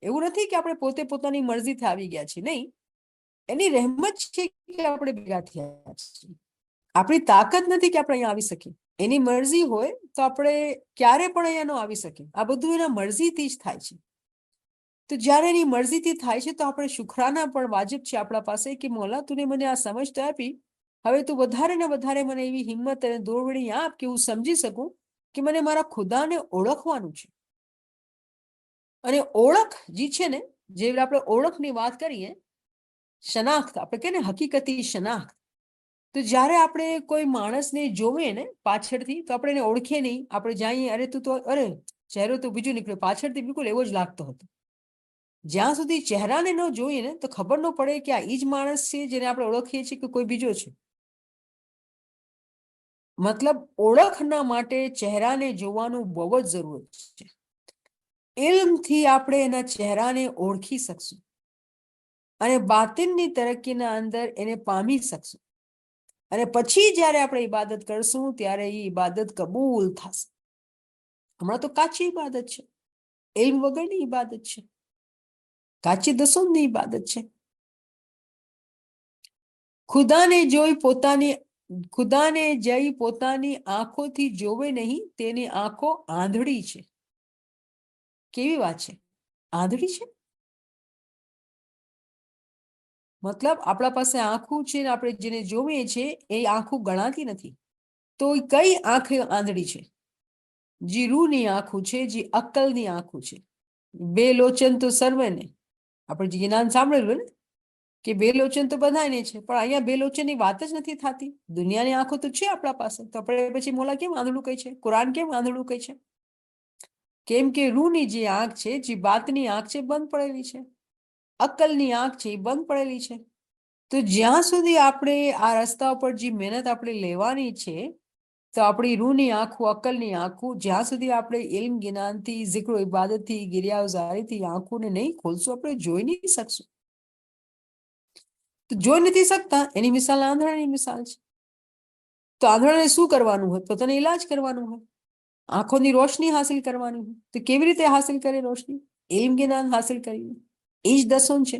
A: એવું નથી કે આપણે પોતે પોતાની મરજીથી આવી ગયા છીએ, નહીં. એની રહેમત છે કે આપણે ભેગા થયા છીએ. આપણી તાકાત નથી કે આપણે અહીંયા આવી શકીએ. એની મરજી હોય તો આપણે ક્યારે પણ અહીંયા ન આવી શકીએ. આ બધું એના મરજીથી જ થાય છે. તો જ્યારે એની મરજીથી થાય છે તો આપણે શુક્રાના પણ વાજિબ છે આપણા પાસે કે મોલા તુને મને આ સમજ તો આપી, હવે તું વધારે ને વધારે મને એવી હિંમત અને દોરવડી આપ કે હું સમજી શકું કે મને મારા ખુદાને ઓળખવાનું છે. અને ઓળખ જે છે ને, જે આપણે ઓળખની વાત કરીએ, શનાખ્ત, આપણે કહીએ ને હકીકતી શનાખ્ત. તો જ્યારે આપણે કોઈ માણસને જોઈએ ને પાછળથી તો આપણે એને ઓળખીએ નહીં. આપણે જઈએ અરે તું તો અરે ચહેરો તો બીજો નીકળ્યો, પાછળથી બિલકુલ એવો જ લાગતો હતો. જ્યાં સુધી ચહેરાને ન જોઈએ ને તો ખબર ન પડે કે આ એ જ માણસ છે જેને આપણે ઓળખીએ છીએ કે કોઈ બીજો છે. મતલબ ઓળખના માટે ચહેરાને જોવાનું બહુ જ જરૂર છે. ઇલ્મથી આપણે એના ચહેરાને ઓળખી શકશું અને બાતિનની તરક્કીના અંદર એને પામી શકશું. અને પછી જ્યારે આપણે ઇબાદત કરશું ત્યારે એ ઇબાદત કબૂલ થશે. હમણાં તો કાચી ઇબાદત છે, ઇલ્મ વગરની ઇબાદત છે, કાચી દસોમની ઇબાદત છે. ખુદાને જઈ પોતાની આંખોથી જોવે નહીં, તેની આંખો આંધળી છે. કેવી વાત છે? આંધળી છે મતલબ આપણા પાસે આંખું છે ને આપણે જેને જોઈએ છે એ આંખું ગણાતી નથી. તો કઈ આંખ આંધળી છે? જે રૂની આંખું છે, જે અક્કલની આંખું છે. બે લોચન તો સર્વેને, આપણે જે જ્ઞાન સાંભળેલું ને કે બે લોચન તો બધાને છે, પણ અહીંયા બે લોચનની વાત જ નથી થતી. દુનિયાની આંખો તો છે આપણા પાસે, તો આપણે પછી મોલા કેમ આંધળું કહે છે? કુરાન કેમ આંધળું કહે છે? કેમ કે રૂની જે આંખ છે, જે બાતની આંખ છે, બંધ પડેલી છે. અક્કલની આંખ છે એ બંધ પડેલી છે. તો જ્યાં સુધી આપણે આ રસ્તા ઉપર જે મહેનત આપણે લેવાની છે તો આપણી રૂની આંખું, અક્કલની આંખું, જ્યાં સુધી આપણે ઇલ્મ જ્ઞાનથી, zikr ઇબાદતથી, ગિરિયાવઝારીથી આંખોને નહીં ખોલશું આપણે જોઈ નહીં શકશું. તો જોઈ નથી શકતા એની મિસાલ આંધળાની મિસાલ છે. તો આંધળાને શું કરવાનું હોય? પોતાને ઈલાજ કરવાનું હોય, આંખોની રોશની હાસિલ કરવાની હોય. તો કેવી રીતે હાસિલ કરે રોશની? ઇલ્મ જ્ઞાન હાસિલ કરીને. એ જ દસોન છે.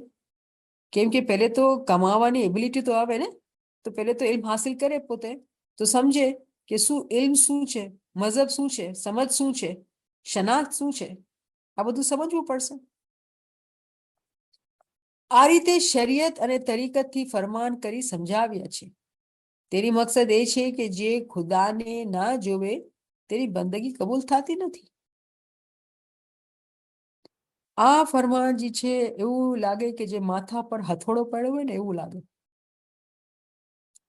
A: કેમ કે પહેલે તો કમાવાની એબિલિટી તો આવે ને, તો પહેલે તો ઇલ્મ હાસિલ કરે પોતે, તો સમજે કે શું ઇલ્મ શું છે, મઝહબ શું છે, સમજ શું છે, શનાખ્ત શું છે, આ બધું સમજવું પડશે. આ રીતે શરીયત અને તરીકતથી ફરમાન કરી સમજાવ્યા છે. તેની મકસદ એ છે કે જે ખુદાને ના જોવે તેની બંદગી કબૂલ થતી નથી. આ ફરમાન જે છે એવું લાગે કે જે માથા પર હથોડો પડ્યો હોય ને એવું લાગે.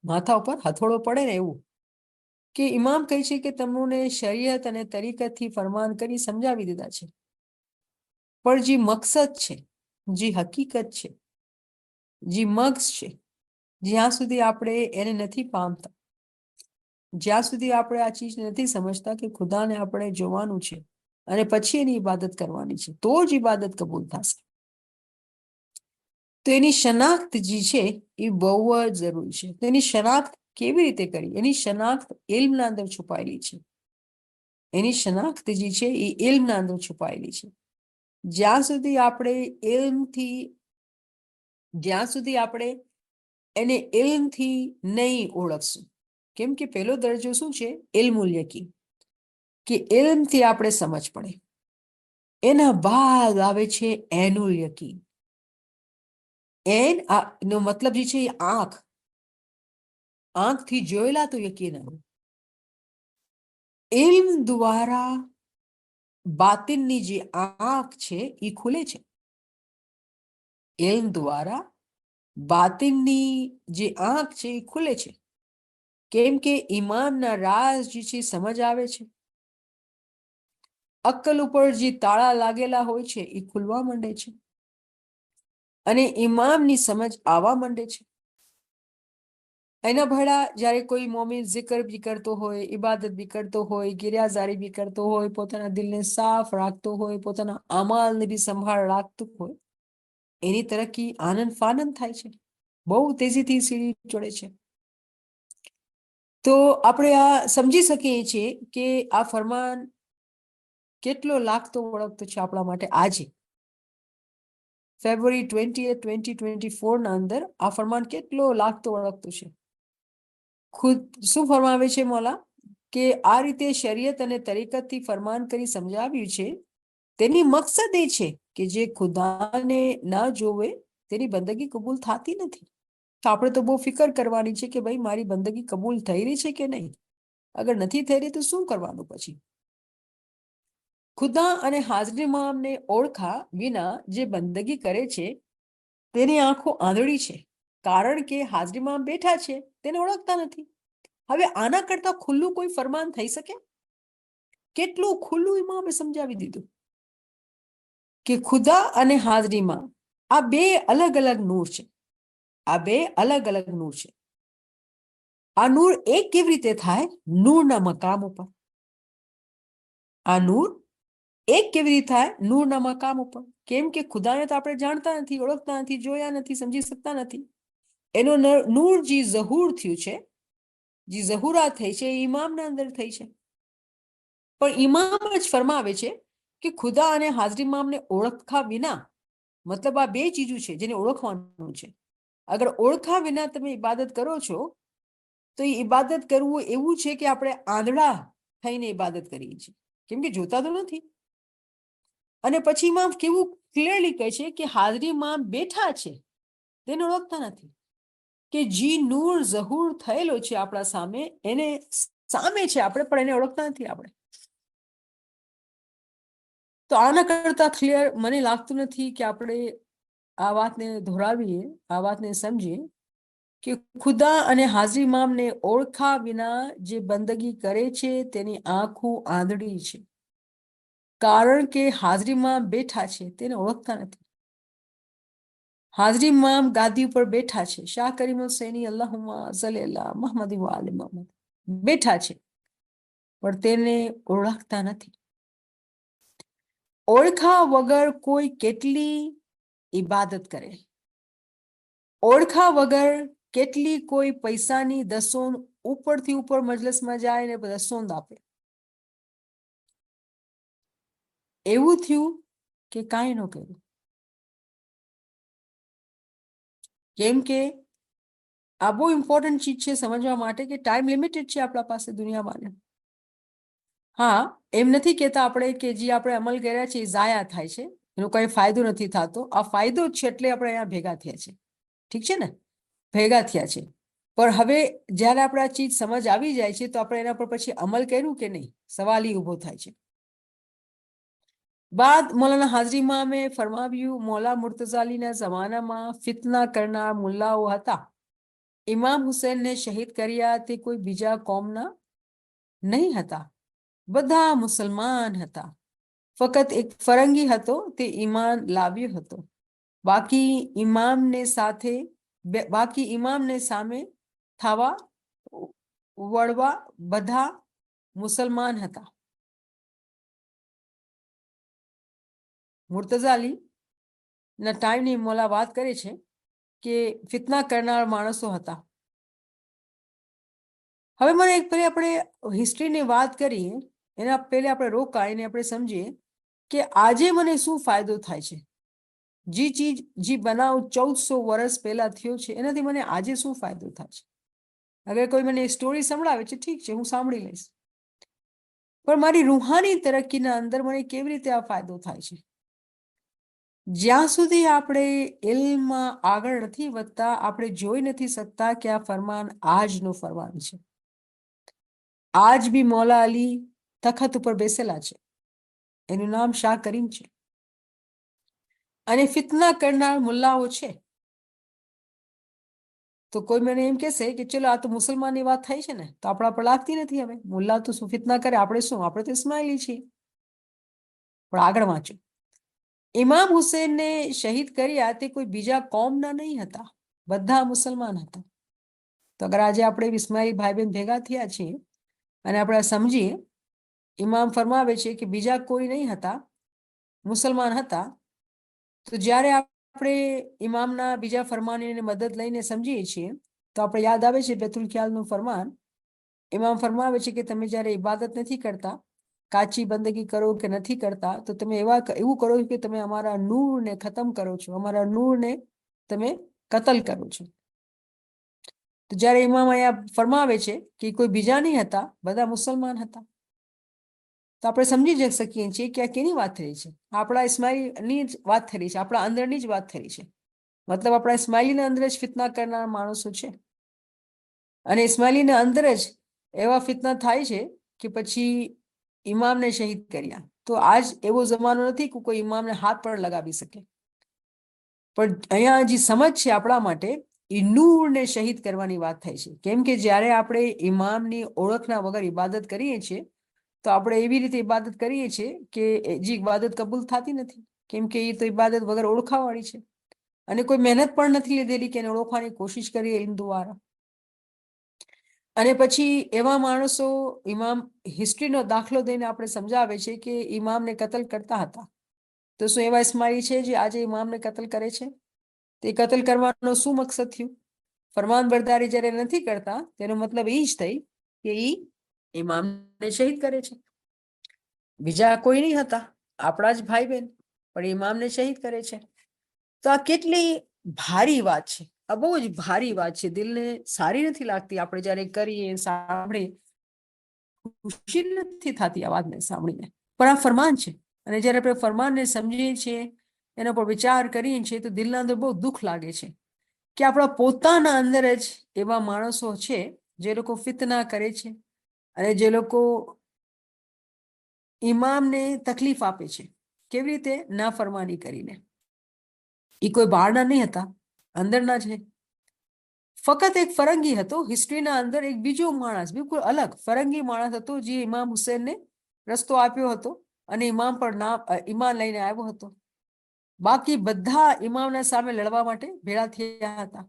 A: માથા ઉપર હથોડો પડે ને એવું. કે ઇમામ કહે છે કે તમને શરીયત અને તરીકતથી ફરમાન કરી સમજાવી દીધા છે, પણ જે મકસદ છે, જે હકીકત છે, જે મગ્સ છે, જ્યાં સુધી આપણે એને નથી પામતા, જ્યાં સુધી આપણે આ ચીજ નથી સમજતા કે ખુદાને આપણે જોવાનું છે અને પછી એની ઇબાદત કરવાની છે, તો જ ઇબાદત કબૂલ થશે. તો એની શનાખ્ત જે છે એ બહુ જ જરૂરી છે. તો એની શનાખ્ત કેવી રીતે કરી? એની શનાખ્ત ઇલ્મના અંદર છુપાયેલી છે. એની શનાખ્ત જે છે એ ઇલ્મના અંદર છુપાયેલી છે. જ્યાં સુધી આપણે ઇલ્મથી, જ્યાં સુધી આપણે એને ઇલ્મથી નહીં ઓળખશું, કેમ કે પહેલો દરજ્જો શું છે? ઇલ્મુલ યકીન, કે ઇલ્મથી આપણે સમજ પડે. એના બાદ આવે છે એનુલ યકીન. એન નો મતલબ જે છે એ આંખ, આંખથી જોયેલા તો યકીન આવે. ઇલ્મ દ્વારા બાતિનની જે આંખ છે એ ખુલે છે. ઇલ્મ દ્વારા બાતિનની જે આંખ છે એ ખુલે છે. કેમ કે ઈમાનના રાજ જે છે સમજ આવે છે. અક્કલ ઉપર જે તાળા લાગેલા હોય છે એ ખુલવા માંડે છે અને ઇમામની સમજ આવવા માંડે છે. એના ભેળા જ્યારે કોઈ મોમિન જિકર બી કરતો હોય, ઇબાદત બી કરતો હોય, ગિરિયાઝારી બી કરતો હોય, પોતાના દિલને સાફ રાખતો હોય, પોતાના અમાલને બી સંભાળ રાખતું હોય, એની તરક્કી આનંદ ફાનંદ થાય છે, બહુ તેજીથી સીડી ચડે છે. તો આપણે આ સમજી શકીએ છીએ કે આ ફરમાન કેટલો લાગતો વળગતો છે આપણા માટે. આજે ફેબ્રુઆરી 20, 2024 ના અંદર આ ફરમાન કેટલો લાગતો વળગતો છે. ખુદ શું ફરમાવે છે મોલા? કે આ રીતે શરીયત અને તરીકતથી ફરમાન કરી સમજાવ્યું છે. તેની મકસદ એ છે કે જે ખુદાને ના જોવે તેની બંદગી કબૂલ થતી નથી. તો આપણે તો બહુ ફિકર કરવાની છે કે ભાઈ મારી બંદગી કબૂલ થઈ રહી છે કે નહીં. અગર નથી થઈ રહી તો શું કરવાનું પછી? ખુદા અને હાજરી ઇમામને ઓળખા વિના જે બંદગી કરે છે તેની આંખો આંધળી છે, કારણ કે હાજરી ઇમામ બેઠા છે તેને ઓળખતા નથી. હવે આના કરતા ખુલ્લું કોઈ ફરમાન થઈ શકે? કેટલું ખુલ્લું ઇમામે સમજાવી દીધું કે ખુદા અને હાજરી ઇમામ આ બે અલગ અલગ નૂર છે. આ બે અલગ અલગ નૂર છે. આ નૂર એક કેવી રીતે થાય? નૂરના મકામ ઉપર. આ નૂર એક કેવી રીતે થાય? નૂરના મકામ ઉપર. કેમ કે ખુદાને તો આપણે જાણતા નથી, ઓળખતા નથી, જોયા નથી, સમજી શકતા નથી. એનો નૂર જે ઝહૂર થયું છે, જે ઝહુરા થઈ છે, એ ઇમામના અંદર થઈ છે. પણ ઇમામ જ ફરમાવે છે કે ખુદા અને હાજરી ઇમામને ઓળખા વિના, મતલબ આ બે ચીજો છે જેને ઓળખવાનું છે. અગર ઓળખા વિના તમે ઇબાદત કરો છો તો એ ઇબાદત કરવું એવું છે કે આપણે આંધળા થઈને ઇબાદત કરીએ છીએ, કેમ કે જોતા તો નથી. અને પછી ઇમામ કેવું ક્લિયરલી કહે છે કે હાજરી ઇમામ બેઠા છે તેને ઓળખતા નથી, કે જી નૂર ઝહૂર થયેલો છે આપણા સામે, એને સામે છે આપણે, પણ એને ઓળખતા નથી આપણે. તો આના કરતા ક્લિયર મને લાગતું નથી કે આપણે આ વાતને દોહરાવીએ, આ વાતને સમજીએ કે ખુદા અને હાજરી ઇમામને ઓળખા વિના જે બંદગી કરે છે તેની આંખો આંધળી છે, કારણ કે હાજરી ઇમામ બેઠા છે તેને ઓળખતા નથી. હાજરી ઇમામ ગાદી ઉપર બેઠા છે, શાહ કરીમ હુસૈની અલ્લાહુમ્મા સલ્લી અલા મુહમ્મદ વ આલે મુહમ્મદ, બેઠા છે પણ તેને ઓળખતા નથી. ઓળખા વગર કોઈ કેટલી ઇબાદત કરે, ઓળખા વગર કેટલી કોઈ પૈસાની દસોન ઉપરથી ઉપર મજલસમાં જાય ને દસોંદ આપે. એવું થયું કે કાંઈ ન કર્યું, કેમ કે આ બહુ ઇમ્પોર્ટન્ટ ચીજ છે સમજવા માટે કે ટાઈમ લિમિટેડ છે આપણા પાસે દુનિયામાં. હા, એમ નથી કહેતા આપણે કે જે આપણે અમલ કર્યા છે એ ઝાયા થાય છે, એનો કઈ ફાયદો નથી થતો. આ ફાયદો જ છે એટલે આપણે અહીંયા ભેગા થયા છે. ઠીક છે ને, ભેગા થયા છે. પણ હવે જ્યારે આપણે આ ચીજ સમજ આવી જાય છે તો આપણે એના પર પછી અમલ કર્યું કે નહીં, સવાલ એ ઊભો થાય છે. બાદ મૌલાના હાજરી ઇમામે ફરમાવ્યું, મૌલા મુર્તઝા અલીના જમાનામાં ફિતના કરનાર મુલ્લાઓ હતા. ઇમામ હુસૈનને શહીદ કર્યા તે કોઈ બીજા કોમના નહીં હતા, બધા મુસલમાન હતા. ફક્ત એક ફરંગી હતો, તે ઈમાન લાવ્યો હતો. બાકી ઇમામને સામે થવા વળવા બધા મુસલમાન હતા. મુર્તઝા અલી ના ટાઈમની મોલા વાત કરે છે કે ફિતના કરનાર માણસો હતા. હવે મને એક પહેલા આપણે હિસ્ટ્રીની વાત કરીએ એના પહેલા આપણે રોકાઈને આપણે સમજીએ કે આજે મને શું ફાયદો થાય છે. જે બનાવ 1400 વર્ષ પહેલા થયો છે એનાથી મને આજે શું ફાયદો થાય છે. અગર કોઈ મને સ્ટોરી સંભળાવે છે ઠીક છે, હું સાંભળી લઈશ, પણ મારી રૂહાની તરક્કીના અંદર મને કેવી રીતે આ ફાયદો થાય છે. જ્યાં સુધી આપણે ઇલ્મમાં આગળ નથી વધતા આપણે જોઈ નથી શકતા કે આ ફરમાન આજનું ફરમાન છે. આજ બી મૌલા અલી તખત ઉપર બેસેલા છે, એનું નામ શાહ કરીમ છે, અને ફિતના કરનાર મુલ્લાઓ છે. તો કોઈ મને એમ કહેશે કે ચલો આ તો મુસલમાનની વાત થઈ છે ને, તો આપણા પર લાગતી નથી. હવે મુલ્લા તો શું ફિતના કરે, આપણે શું, આપણે તો ઇસ્માઇલી છીએ. પણ આગળ વાંચો, ઇમામ હુસૈનને શહીદ કર્યા તે કોઈ બીજા કોમના નહીં હતા, બધા મુસલમાન હતા. તો અગર આજે આપણે ઇસ્માઇલી ભાઈ બહેન ભેગા થયા છીએ અને આપણે સમજીએ, ઇમામ ફરમાવે છે કે બીજા કોઈ નહીં હતા, મુસલમાન હતા. તો જ્યારે આપણે ઇમામના બીજા ફરમાનની મદદ લઈને સમજીએ છીએ તો આપણે યાદ આવે છે બેતુલ ખ્યાલનું ફરમાન. ઇમામ ફરમાવે છે કે તમે જ્યારે ઇબાદત નથી કરતા, કાચી બંદગી કરો કે નથી કરતા, તો તમે એવું કરો કે તમે અમારા નૂરને ખતમ કરો છો, અમારા નૂરને તમે કતલ કરો છો. તો જ્યારે ઇમામ અહીંયા ફરમાવે છે કે કોઈ બીજા નહીં હતા, બધા મુસલમાન હતા, તો આપણે સમજી શકીએ છીએ કે આ કેની વાત થઈ છે. આપણા ઇસ્માઇલની જ વાત થઈ છે, આપણા અંદરની જ વાત થઈ છે. મતલબ આપણા ઇસ્માઇલીના અંદર જ ફિતના કરનાર માણસો છે, અને ઇસ્માઇલીના અંદર જ એવા ફિતના થાય છે કે પછી ઇમામને શહીદ કર્યા. તો આજ એવો જમાનો નથી કે કોઈ ઇમામને હાથ પણ લગાવી શકે. પણ અહીંયા જે સમજ છે આપણા માટે, એ નૂરને શહીદ કરવાની વાત થાય છે. કેમ કે જ્યારે આપણે ઇમામની ઓળખના વગર ઇબાદત કરીએ છીએ તો આપણે એવી રીતે ઇબાદત કરીએ છીએ કે જે ઇબાદત કબૂલ થતી નથી. કેમ કે એ તો ઇબાદત વગર ઓળખાવાળી છે, અને કોઈ મહેનત પણ નથી લીધેલી કે એને ઓળખવાની કોશિશ કરીએ ઇલ્મ દ્વારા. અને પછી એવા માણસો ઇમામ હિસ્ટ્રીનો દાખલો દઈને આપણે સમજાવે છે કે ઇમામને કતલ કરતા હતા. તો શું એવા ઇસ્માઇલી છે જે આજે ઇમામને કતલ કરે છે? તે કતલ કરવાનો શું મકસદ થયું? ફરમાન બરદારી જ્યારે નથી કરતા તેનો મતલબ એ જ થઈ કે એ ઇમામને શહીદ કરે છે. બીજા કોઈ નહીં હતા, આપણા જ ભાઈ બહેન, પણ ઇમામને શહીદ કરે છે. તો આ કેટલી ભારી વાત છે, આ બહુ જ ભારી વાત છે. દિલને સારી નથી લાગતી આપણે જ્યારે કરીએ, સાંભળીએ, ખુશી નથી થતી આ વાતને સાંભળીને. પણ આ ફરમાન છે, અને જ્યારે આપણે ફરમાનને સમજીએ છીએ, એના પર વિચાર કરીએ છીએ, તો દિલના અંદર બહુ દુઃખ લાગે છે કે આપણા પોતાના અંદર જ એવા માણસો છે જે લોકો ફિતના કરે છે, અને જે લોકો ઇમામને તકલીફ આપે છે. કેવી રીતે? ના ફરમાની કરીને. એ કોઈ બહારના નહીં હતા, અંદરના છે. ફક્ત એક ફરંગી હતો હિસ્ટ્રીના અંદર, એક બીજો માણસ બિલકુલ અલગ ફરંગી માણસ હતો જે ઇમામ હુસૈનને રસ્તો આપ્યો હતો અને ઇમામ પર ઈમાન લઈને આવ્યો હતો. બાકી બધા ઇમામના સામે લડવા માટે ભેળા થયા હતા.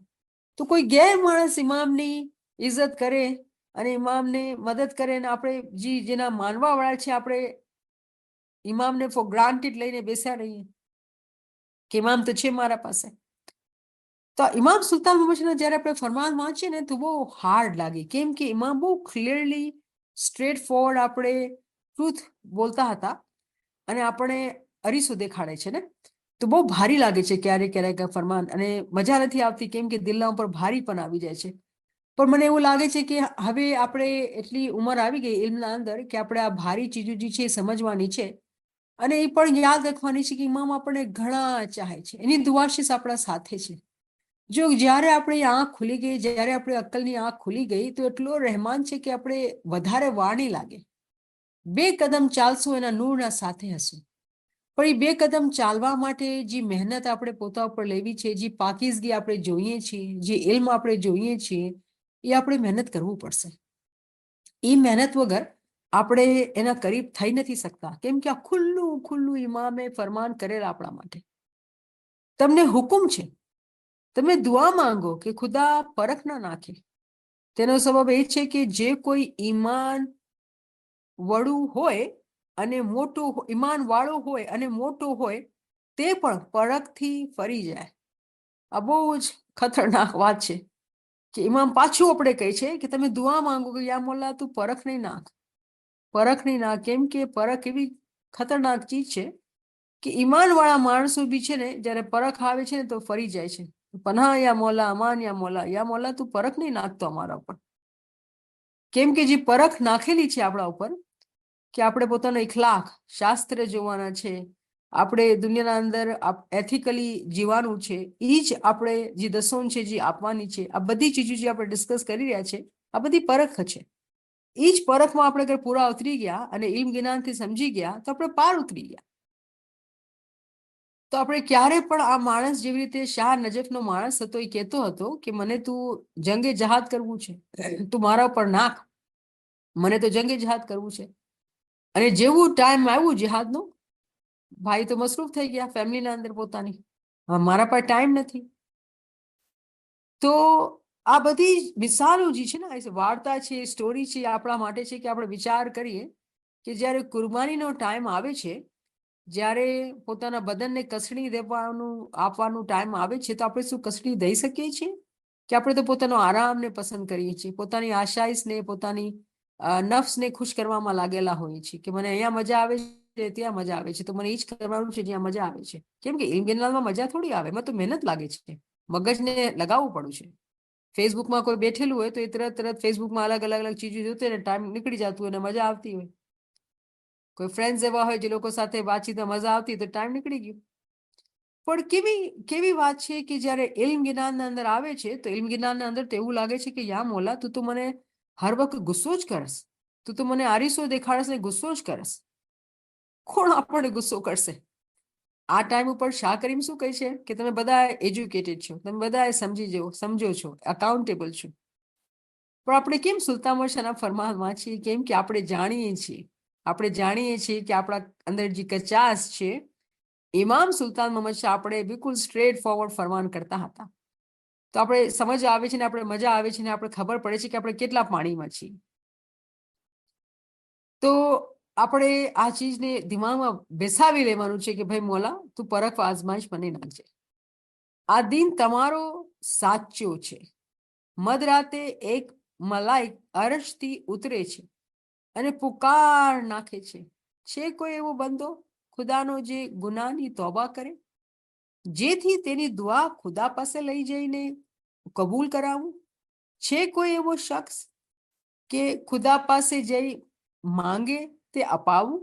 A: તો કોઈ ગેર માણસ ઇમામની ઇજ્જત કરે અને ઇમામને મદદ કરે, અને આપણે જેના માનવા વાળા છે આપણે ઇમામને ફોર ગ્રાન્ટેડ લઈને બેસ્યા રહીએ કે ઇમામ તો છે મારા પાસે. તો ઇમામ સુલતાન મહમદના જ્યારે આપણે ફરમાન વાંચીએ ને તો બહુ હાર્ડ લાગે, કેમ કે ઇમામ બહુ ક્લિયરલી સ્ટ્રેટ ફોરવર્ડ આપણે ટ્રુથ બોલતા હતા અને આપણે અરીસો દેખાડે છે ને, તો બહુ ભારી લાગે છે ક્યારેક ક્યારેક ફરમાન, અને મજા નથી આવતી કેમ કે દિલના ઉપર ભારી પણ આવી જાય છે. પણ મને એવું લાગે છે કે હવે આપણે એટલી ઉંમર આવી ગઈ ઇલ્મના અંદર કે આપણે આ ભારી ચીજો જે છે એ સમજવાની છે, અને એ પણ યાદ રાખવાની છે કે ઇમામ આપણને ઘણા ચાહે છે, એની દુઆશીસ આપણા સાથે છે. જો જ્યારે આપણી આંખ ખુલી ગઈ, જ્યારે આપણી અક્કલની આંખ ખુલી ગઈ, તો એટલો રહેમાન છે કે આપણે વધારે વાર નહીં લાગે. 2 કદમ ચાલશું એના નૂરના સાથે હશું. પણ એ 2 કદમ ચાલવા માટે જે મહેનત આપણે પોતા ઉપર લેવી છે, જે પાકીઝગી આપણે જોઈએ છીએ, જે ઇલ્મ આપણે જોઈએ છીએ, એ આપણે મહેનત કરવું પડશે. એ મહેનત વગર આપણે એના કરીબ થઈ નથી શકતા, કેમ કે આ ખુલ્લું ખુલ્લું ઇમામે ફરમાન કરેલ આપણા માટે. તમને હુકમ છે, તમે દુઆ માંગો કે ખુદા પરખ ના નાખે. તેનો સબબ એ છે કે જે કોઈ ઈમાન વળું હોય અને મોટું, ઈમાન વાળું હોય અને મોટું હોય, તે પણ પરખથી ફરી જાય. આ બહુ જ ખતરનાક વાત છે કે ઇમામ પાછું આપણે કહે છે કે તમે દુઆ માંગો કે યા મોલ્લા તું પરખ નહીં નાખ, પરખ નહીં નાખ. કેમ કે પરખ એવી ખતરનાક ચીજ છે કે ઈમાન વાળા માણસો બી છે ને જ્યારે પરખ આવે છે ને તો ફરી જાય છે. પનાહ યા મોલા, અમાન યા મોલા તું પરખ નહીં નાખતો અમારા ઉપર. કેમ કે જે પરખ નાખેલી છે આપણા ઉપર કે આપણે પોતાનો ઇખલાક શાસ્ત્ર જોવાના છે, આપણે દુનિયાના અંદર એથિકલી જીવાનું છે, એ જ આપણે જે દસોન છે જે આપવાની છે, આ બધી ચીજો જે આપણે ડિસ્કસ કરી રહ્યા છે, આ બધી પરખ છે. એ જ પરખમાં આપણે અગર પૂરા ઉતરી ગયા અને ઇલ્મ જ્ઞાનથી સમજી ગયા તો આપણે પાર ઉતરી ગયા. તો આપણે ક્યારે પણ આ માણસ જેવી રીતે શાહ નજફનો માણસ હતો, એ કહેતો હતો કે મને તું જંગે જહાદ કરવું છે, તું મારા ઉપર નાખ, મને તો જંગે જહાદ કરવું છે. અને જેવું ટાઈમ આવ્યું જિહાદનું, ભાઈ તો મસરૂફ થઈ ગયા ફેમિલીના અંદર પોતાની, મારા પાસે ટાઈમ નથી. તો આ બધી મિસાલો જે છે ને, વાર્તા છે, સ્ટોરી છે, આપણા માટે છે કે આપણે વિચાર કરીએ કે જ્યારે કુરબાનીનો ટાઈમ આવે છે, જ્યારે પોતાના બદનને કસડી દેવાનું આપવાનું ટાઈમ આવે છે, તો આપણે શું કસડી દઈ શકીએ છીએ કે આપણે તો પોતાનો આરામને પસંદ કરીએ છીએ, પોતાની આશાઈશને, પોતાની નફ્સને ખુશ કરવામાં લાગેલા હોઈએ છીએ કે મને અહીંયા મજા આવે છે, ત્યાં મજા આવે છે, તો મને એ જ કરવાનું છે જ્યાં મજા આવે છે. કેમ કે ઇલ્મ જ્ઞાનમાં મજા થોડી આવે, એમાં તો મહેનત લાગે છે, મગજને લગાવવું પડે છે. ફેસબુકમાં કોઈ બેઠેલું હોય તો એ તરત ફેસબુકમાં અલગ અલગ ચીજો જોતી હોય ને ટાઈમ નીકળી જતું હોય અને મજા આવતી હોય. કોઈ ફ્રેન્ડ્સ એવા હોય જે લોકો સાથે વાતચીતમાં મજા આવતી તો ટાઈમ નીકળી ગયો. પણ કેવી વાત છે કે જ્યારે ઇલ્મ જ્ઞાનના અંદર આવે છે તો ઇલ્મ જ્ઞાનના અંદર તો એવું લાગે છે કે યા મોલા તું તો મને હર વખત ગુસ્સો જ કરસ, તું તો મને આરીસો દેખાડસ ને ગુસ્સો જ કરસ. કોણ આપણને ગુસ્સો કરશે? આ ટાઈમ ઉપર શાહ કરીમ શું કહે છે કે તમે બધા એજ્યુકેટેડ છો, તમે બધા સમજો છો, અકાઉન્ટેબલ છો. પણ આપણે કેમ સુલતાન મર્શાના ફરમાન વાંચીએ? કેમ કે આપણે જાણીએ છીએ કે આપણા અંદર જે કચાસ છે, ઇમામ સુલતાન મહમદ શાહ આપણે બિલકુલ સ્ટ્રેટ ફોરવર્ડ ફરમાન કરતા હતા. તો આપણે સમજ આવે છે ને આપણે મજા આવે છે ને આપણે ખબર પડે છે કે આપણે કેટલા પાણીમાં છીએ. તો આપણે આ ચીજને દિમાગમાં બેસાવી લેવાનું છે કે ભાઈ મોલા તું પરખ આઝમાઈશ મને નાખજે. આ દિન તમારો સાચો છે. મધરાતે એક મલાઈક અરશથી ઉતરે છે અને પુકાર નાખે છે કોઈ એવો બંદો ખુદાનો જે ગુનાની તોબા કરે, જેથી તેની દુઆ ખુદા પાસે લઈ જઈને કબૂલ કરાવું? છે કોઈ એવો શખ્સ કે ખુદા પાસે જઈ માંગે તે અપાવું?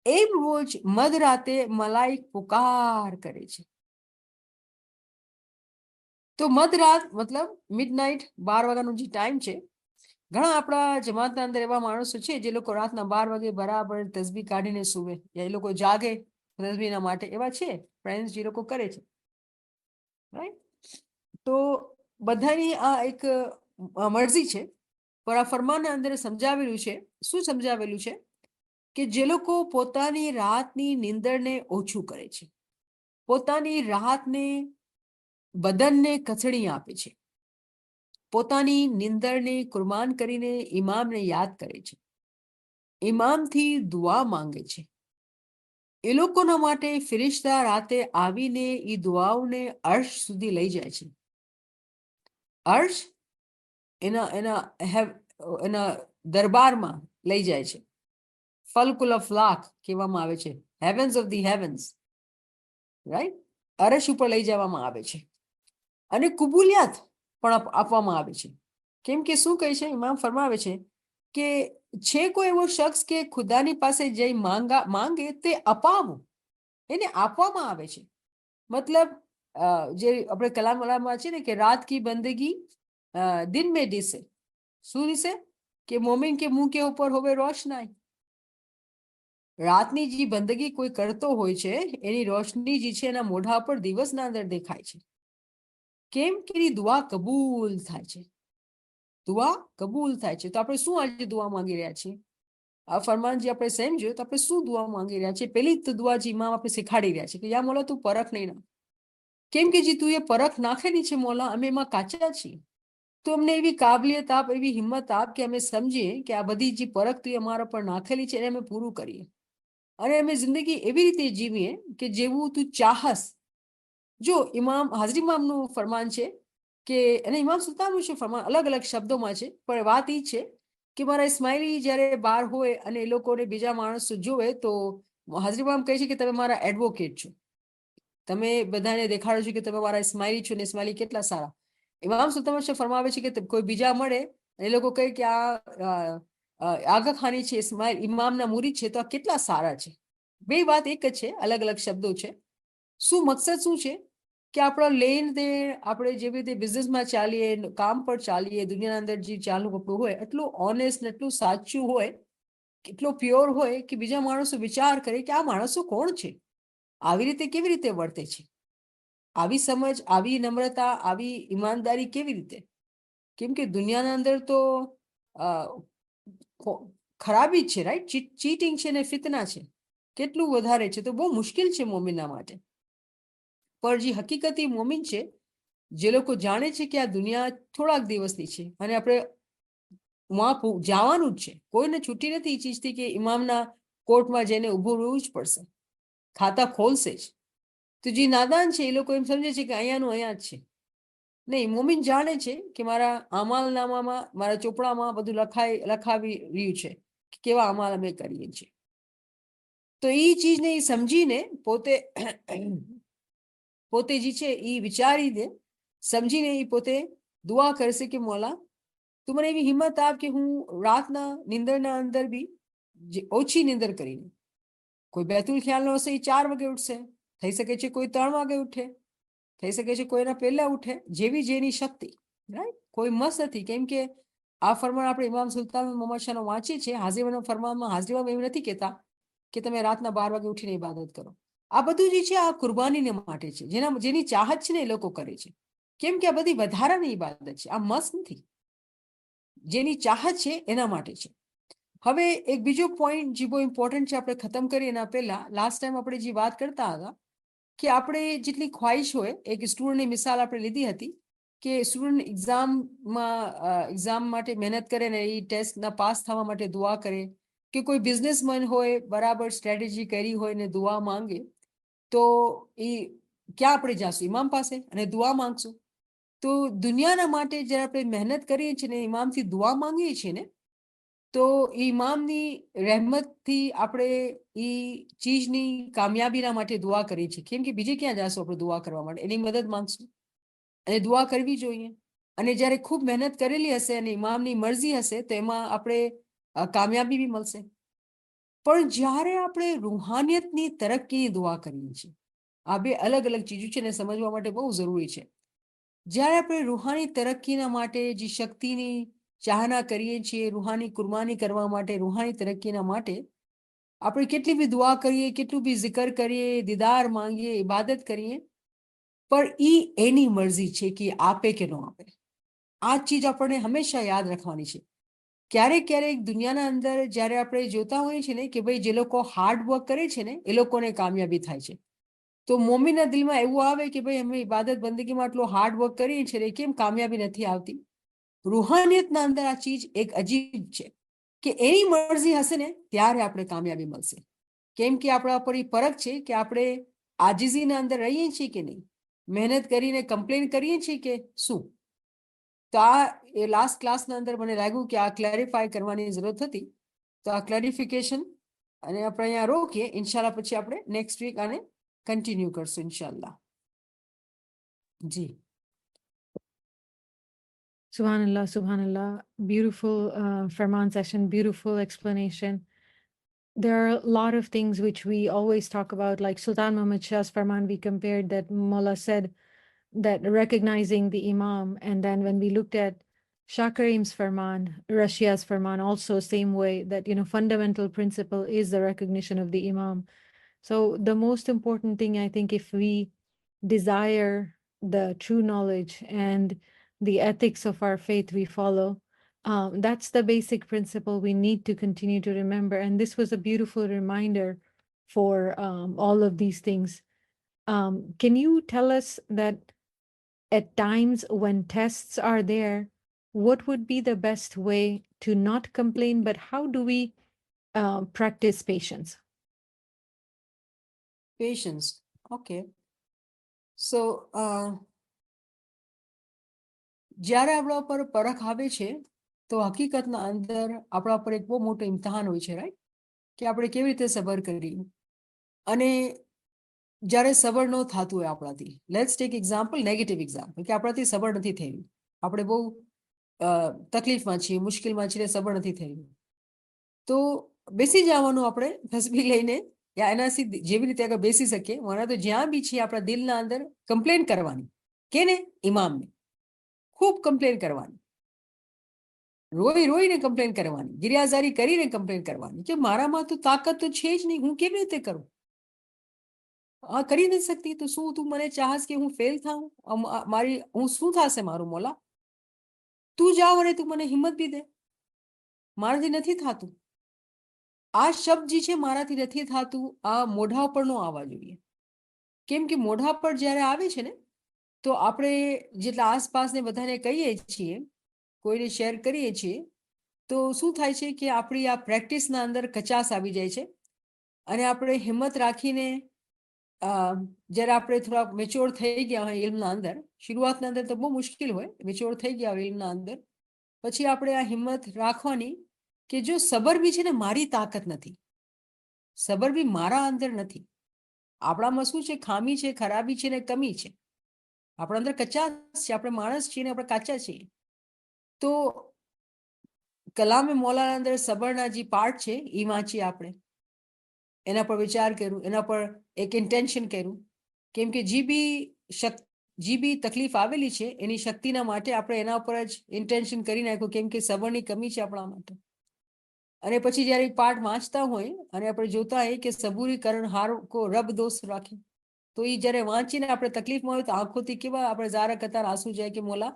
A: એમ રોજ મધરાતે મલાઈક પુકાર કરે છે. તો મધરાત મતલબ મિડનાઇટ, 12 વાગ્યાનો જે ટાઈમ છે. ઘણા આપણા જમાતના અંદર એવા માણસો છે જે લોકો રાતના 12 વાગે બરાબર તસબી કાઢીને સૂવે, એ લોકો જાગે તસબીના માટે, એવા છે ફ્રેન્ડ્સ જે લોકો કરે છે, રાઈટ? તો બધાની આ એક મરજી છે, પણ આ ફરમાનના અંદર સમજાવેલું છે. શું સમજાવેલું છે? કે જે લોકો પોતાની રાતની નીંદરને ઓછું કરે છે, પોતાની રાતને બદનને કચડી આપે છે, પોતાની નિંદરને કુરબાન કરીને ઇમામને યાદ કરે છે, ઇમામથી દુઆ માંગે છે, એ લોકોના માટે ફિરિશ્તા રાતે આવીને એ દુઆઓને અર્શ સુધી લઈ જાય છે. અર્શ એના દરબારમાં લઈ જાય છે. ફલકુલ ઓફ લાખ કહેવામાં આવે છે, હેવન્સ ઓફ ધી હેવન્સ, રાઈટ. અરશ ઉપર લઈ જવામાં આવે છે અને કબૂલિયાત પણ આપવામાં આવે છે. કેમ કે શું કહે છે, ઇમામ ફરમાવે છે કે છે કોઈ એવો શખ્સ કે ખુદાની પાસે જઈ માંગે તે અપાવું, એને આપવામાં આવે છે. મતલબ જે આપણે કલામમાં છે ને કે રાત કી બંદગી દિન મેં દિસે. શું દિસે? કે મોમિન કે મુંહ કે ઉપર હોવે રોશનાઈ. રાતની જે બંદગી કોઈ કરતો હોય છે એની રોશની જે છે એના મોઢા પર દિવસના અંદર દેખાય છે. કેમ કે એની દુઆ કબૂલ થાય છે. દુઆ કબૂલ થાય છે. તો આપણે શું આજે દુઆ માંગી રહ્યા છીએ? આ ફરમાન જે આપણે સમજ્યું તો આપણે શું દુઆ માંગી રહ્યા છીએ? પહેલી તો દુઆ જે ઇમામ આપણે શીખાડી રહ્યા છે કે યા મોલા તું પરખ નહીં નાખ. કેમ કે જે તું એ પરખ નાખેલી છે મોલા, અમે એમાં કાચા છીએ. તો અમને એવી કાબલિયત આપ, એવી હિંમત આપ કે અમે સમજીએ કે આ બધી જે પરખ તું અમારા પર નાખેલી છે એને અમે પૂરું કરીએ અને અમે જિંદગી એવી રીતે જીવીએ કે જેવું તું ચાહસ. જો ઇમામ હાજરી ઇમામનું ફરમાન છે કે અને ઇમામ સુલ્તાનનું શું ફરમાન અલગ અલગ શબ્દોમાં છે, પણ વાત એ છે કે મારા ઇસ્માઇલી જ્યારે બહાર હોય અને એ લોકોને બીજા માણસો જોવે તો હાજરી ઇમામ કહે છે કે તમે મારા એડવોકેટ છો, તમે બધાને દેખાડો છો કે તમે મારા ઇસ્માઇલી છો ને ઇસ્માઇલી કેટલા સારા. ઇમામ સુલ્તાન ફરમાવે છે કે કોઈ બીજા મળે એ લોકો કહે કે આ આગા ખાની છે, ઇસ્માઇલ ઇમામના મુરીદ છે, તો આ કેટલા સારા છે. બે વાત એક જ છે, અલગ અલગ શબ્દો છે. શું મકસદ શું છે કે આપણો લેન દેન આપણે જેવી રીતે બિઝનેસમાં ચાલીએ, કામ પર ચાલીએ, દુનિયાના અંદર જે ચાલુ આપણું હોય એટલું ઓનેસ્ટ ને એટલું સાચું હોય, એટલો પ્યોર હોય કે બીજા માણસો વિચાર કરે કે આ માણસો કોણ છે, આવી રીતે કેવી રીતે વર્તે છે, આવી સમજ, આવી નમ્રતા, આવી ઈમાનદારી કેવી રીતે? કેમ કે દુનિયાના અંદર તો ખરાબી જ છે, રાઈટ. ચીટિંગ છે ને ફિતના છે, કેટલું વધારે છે. તો બહુ મુશ્કેલ છે મોમિનના માટે. પણ જે હકીકતી મોમિન છે, જે લોકો જાણે છે કે આ દુનિયા થોડાક દિવસની છે અને આપણે જવાનું જ છે, કોઈને છૂટી નથી ઈચ્છતી કે ઇમામના કોર્ટમાં જઈને ઊભું રહેવું જ પડશે, ખાતા ખોલશે જ. તો જે નાદાન છે એ લોકો એમ સમજે છે કે અહીંયાનું અહીંયા જ છે. નહીં, મોમિન જાણે છે કે મારા અમાલનામામાં, મારા ચોપડામાં બધું લખાવી રહ્યું છે કે કેવા અમાલ અમે કરીએ છીએ. તો એ ચીજને એ સમજીને પોતે જે છે એ વિચારીને સમજીને એ પોતે દુઆ કરશે કે મોલા તું મને એવી હિંમત આપ કે હું રાતના નિંદરના અંદર બી ઓછી નિંદર કરીને, કોઈ બેતુલ ખ્યાલનો હશે એ 4 વાગે ઉઠશે, થઈ શકે છે કોઈ 3 વાગે ઉઠે, થઈ શકે છે કોઈના પહેલા ઉઠે, જેવી જેની શક્તિ, રાઈટ. કોઈ મસ્ત નથી. કેમ કે આ ફરમાન આપણે ઇમામ સુલ્તાન મોહમ્મદ શાહનો વાંચીએ છીએ. હાજરીના ફરમાનમાં હાજરીમાં એવું નથી કહેતા કે તમે રાતના 12 વાગે ઉઠીને ઇબાદત કરો. આ બધું જે છે આ કુરબાનીને માટે છે, જેની ચાહત છે ને એ લોકો કરે છે. કેમ કે આ બધી વધારાની ઇબાદત છે, આ મસ્ત નથી. જેની ચાહત છે એના માટે છે. હવે એક બીજો પોઈન્ટ જે બહુ ઇમ્પોર્ટન્ટ છે, આપણે ખતમ કરીએ એના પહેલા લાસ્ટ ટાઈમ આપણે જે વાત કરતા હતા કે આપણે જેટલી ખ્વાહિશ હોય, એક સ્ટુડન્ટની મિસાલ આપણે લીધી હતી કે સ્ટુડન્ટ એક્ઝામ માટે મહેનત કરે ને એ ટેસ્ટના પાસ થવા માટે દુઆ કરે, કે કોઈ બિઝનેસમેન હોય બરાબર સ્ટ્રેટેજી કરી હોય ને દુઆ માંગે, તો એ ક્યાં આપણે જાશું? ઇમામ પાસે અને દુઆ માંગશું. તો દુનિયાના માટે જ્યારે આપણે મહેનત કરીએ છીએ ને ઇમામથી દુઆ માંગીએ છીએ ને, તો ઇમામની રહેમતથી આપણે એ ચીજની કામયાબીના માટે દુઆ કરીએ છીએ. કેમ કે બીજે ક્યાં જાશું આપણે દુઆ કરવા માટે? એની મદદ માંગશું અને દુઆ કરવી જોઈએ. અને જ્યારે ખૂબ મહેનત કરેલી હશે અને ઇમામની મરજી હશે તો એમાં આપણે કામયાબી બી મળશે. પણ જ્યારે આપણે રૂહાનિયતની તરક્કીની દુઆ કરીએ છીએ, આ બે અલગ અલગ ચીજો છે ને સમજવા માટે બહુ જરૂરી છે. જ્યારે આપણે રૂહાની તરક્કીના માટે જે શક્તિની ચાહના કરીએ છીએ, રૂહાની કુરબાની કરવા માટે, રૂહાની તરક્કીના માટે આપણે કેટલી બી દુઆ કરીએ, કેટલું બી zikr કરીએ, દીદાર માંગીએ, ઇબાદત કરીએ, પણ એની મરજી છે કે આપે કે ન આપે. આ ચીજ આપણને હંમેશા યાદ રાખવાની છે. ક્યારેક ક્યારેક દુનિયાના અંદર જ્યારે આપણે જોતા હોઈએ છીએ ને કે ભાઈ જે લોકો હાર્ડ વર્ક કરે છે ને એ લોકોને કામયાબી થાય છે, તો મોમીના દિલમાં એવું આવે કે ભાઈ અમે ઇબાદત બંદગીમાં આટલો હાર્ડ વર્ક કરીએ છીએ, કેમ કામયાબી નથી આવતી? રૂહાનિયતના અંદર આ ચીજ એક અજીબ છે કે એની મરજી હશે ને ત્યારે આપણે કામયાબી મળશે. કેમ કે આપણા પર એ પરખ છે કે આપણે આજીજીના અંદર રહીએ છીએ કે નહીં, મહેનત કરીને કમ્પ્લેન કરીએ છીએ કે શું. તો આ એ લાસ્ટ ક્લાસના અંદર મને લાગ્યું કે આ ક્લેરિફાય કરવાની જરૂરત હતી. તો આ ક્લેરિફિકેશન અને આપણે અહીંયા રોકીએ. ઇન્શાલ્લાહ પછી આપણે નેક્સ્ટ વીક આને કન્ટિન્યુ કરશું ઇન્શાલ્લાહ. જી.
B: Subhanallah, Subhanallah. Beautiful Farman session, beautiful explanation. There are a lot of things which we always talk about, like Sultan Muhammad Shah's Farman, we compared that Mullah said that recognizing the Imam. And then when we looked at Shah Karim's Farman, Russia's Farman, also same way that, fundamental principle is the recognition of the Imam. So the most important thing, I think, if we desire the true knowledge and the ethics of our faith we follow, that's the basic principle we need to continue to remember. And this was a beautiful reminder for all of these things. Can you tell us that at times when tests are there, what would be the best way to not complain, but how do we practice patience?
A: Patience. Okay. So, જ્યારે આપણા ઉપર પરખ આવે છે તો હકીકતના અંદર આપણા ઉપર એક બહુ મોટું ઇમ્તિહાન હોય છે, રાઈટ, કે આપણે કેવી રીતે સબર કરીએ. અને જ્યારે સબર ન થતું હોય આપણાથી, let's take example, negative example, કે આપણાથી સબર નથી થયું, આપણે બહુ તકલીફમાં છીએ, મુશ્કેલમાં છીએ, સબર નથી થયું, તો બેસી જવાનું આપણે તસબીહ લઈને, યા એનાથી જેવી રીતે આગળ બેસી શકીએ. મને તો જ્યાં બી છીએ આપણા દિલના અંદર કમ્પ્લેન કરવાની, કેને? ઇમામને. ખૂબ કમ્પ્લેન કરવાની, રોઈને કમ્પ્લેન કરવાની, ગિરિયાઝારી કરીને કમ્પ્લેન કરવાની કે મારામાં તો તાકાત તો છે જ નહીં, હું કેવી રીતે કરું? આ કરી નથી શકતી, તો શું તું મને ચાહસ કે હું ફેલ થાઉં? હું શું થશે મારું? મોલા, તું જાવ અને તું મને હિંમત બી દે, મારાથી નથી થતું. આ શબ્દ જે છે મારાથી નથી થતું, આ મોઢા પર નો આવવા જોઈએ. કેમ કે મોઢા પર જ્યારે આવે છે ને, તો આપણે જેટલા આસપાસને બધાને કહીએ છીએ, કોઈને શેર કરીએ છીએ, તો શું થાય છે કે આપણી આ પ્રેક્ટિસના અંદર કચાસ આવી જાય છે. અને આપણે હિંમત રાખીને જ્યારે આપણે થોડા મેચ્યોર થઈ ગયા હોય ઇલ્મના અંદર, શરૂઆતના અંદર તો બહુ મુશ્કેલ હોય, મેચ્યોર થઈ ગયા હોય ઇલ્મના અંદર, પછી આપણે આ હિંમત રાખવાની કે જો સબર બી છે ને મારી તાકાત નથી, સબર બી મારા અંદર નથી. આપણામાં શું છે? ખામી છે, ખરાબી છે ને કમી છે. આપણા અંદર કચાસ છે, આપણે માણસ છીએ ને આપણે કાચા છીએ. તો કલામે મૌલાના અંદર સબરના જે પાર્ટ છે એ વાંચીએ આપણે, એના પર વિચાર કર્યું, એના પર એક ઇન્ટેન્શન કર્યું. કેમ કે જે બી તકલીફ આવેલી છે એની શક્તિના માટે આપણે એના ઉપર જ ઇન્ટેન્શન કરી નાખ્યું, કેમ કે સબરની કમી છે આપણા માટે. અને પછી જ્યારે પાઠ વાંચતા હોય અને આપણે જોતા હોય કે સબૂરીકરણ હાર કો રબ દોસ્ત રાખે, તો એ જ્યારે વાંચીને આપણે તકલીફમાં હોય તો આંખોથી કેવા આપણે ઝારા કતાર આંસુ જાય કે મોલા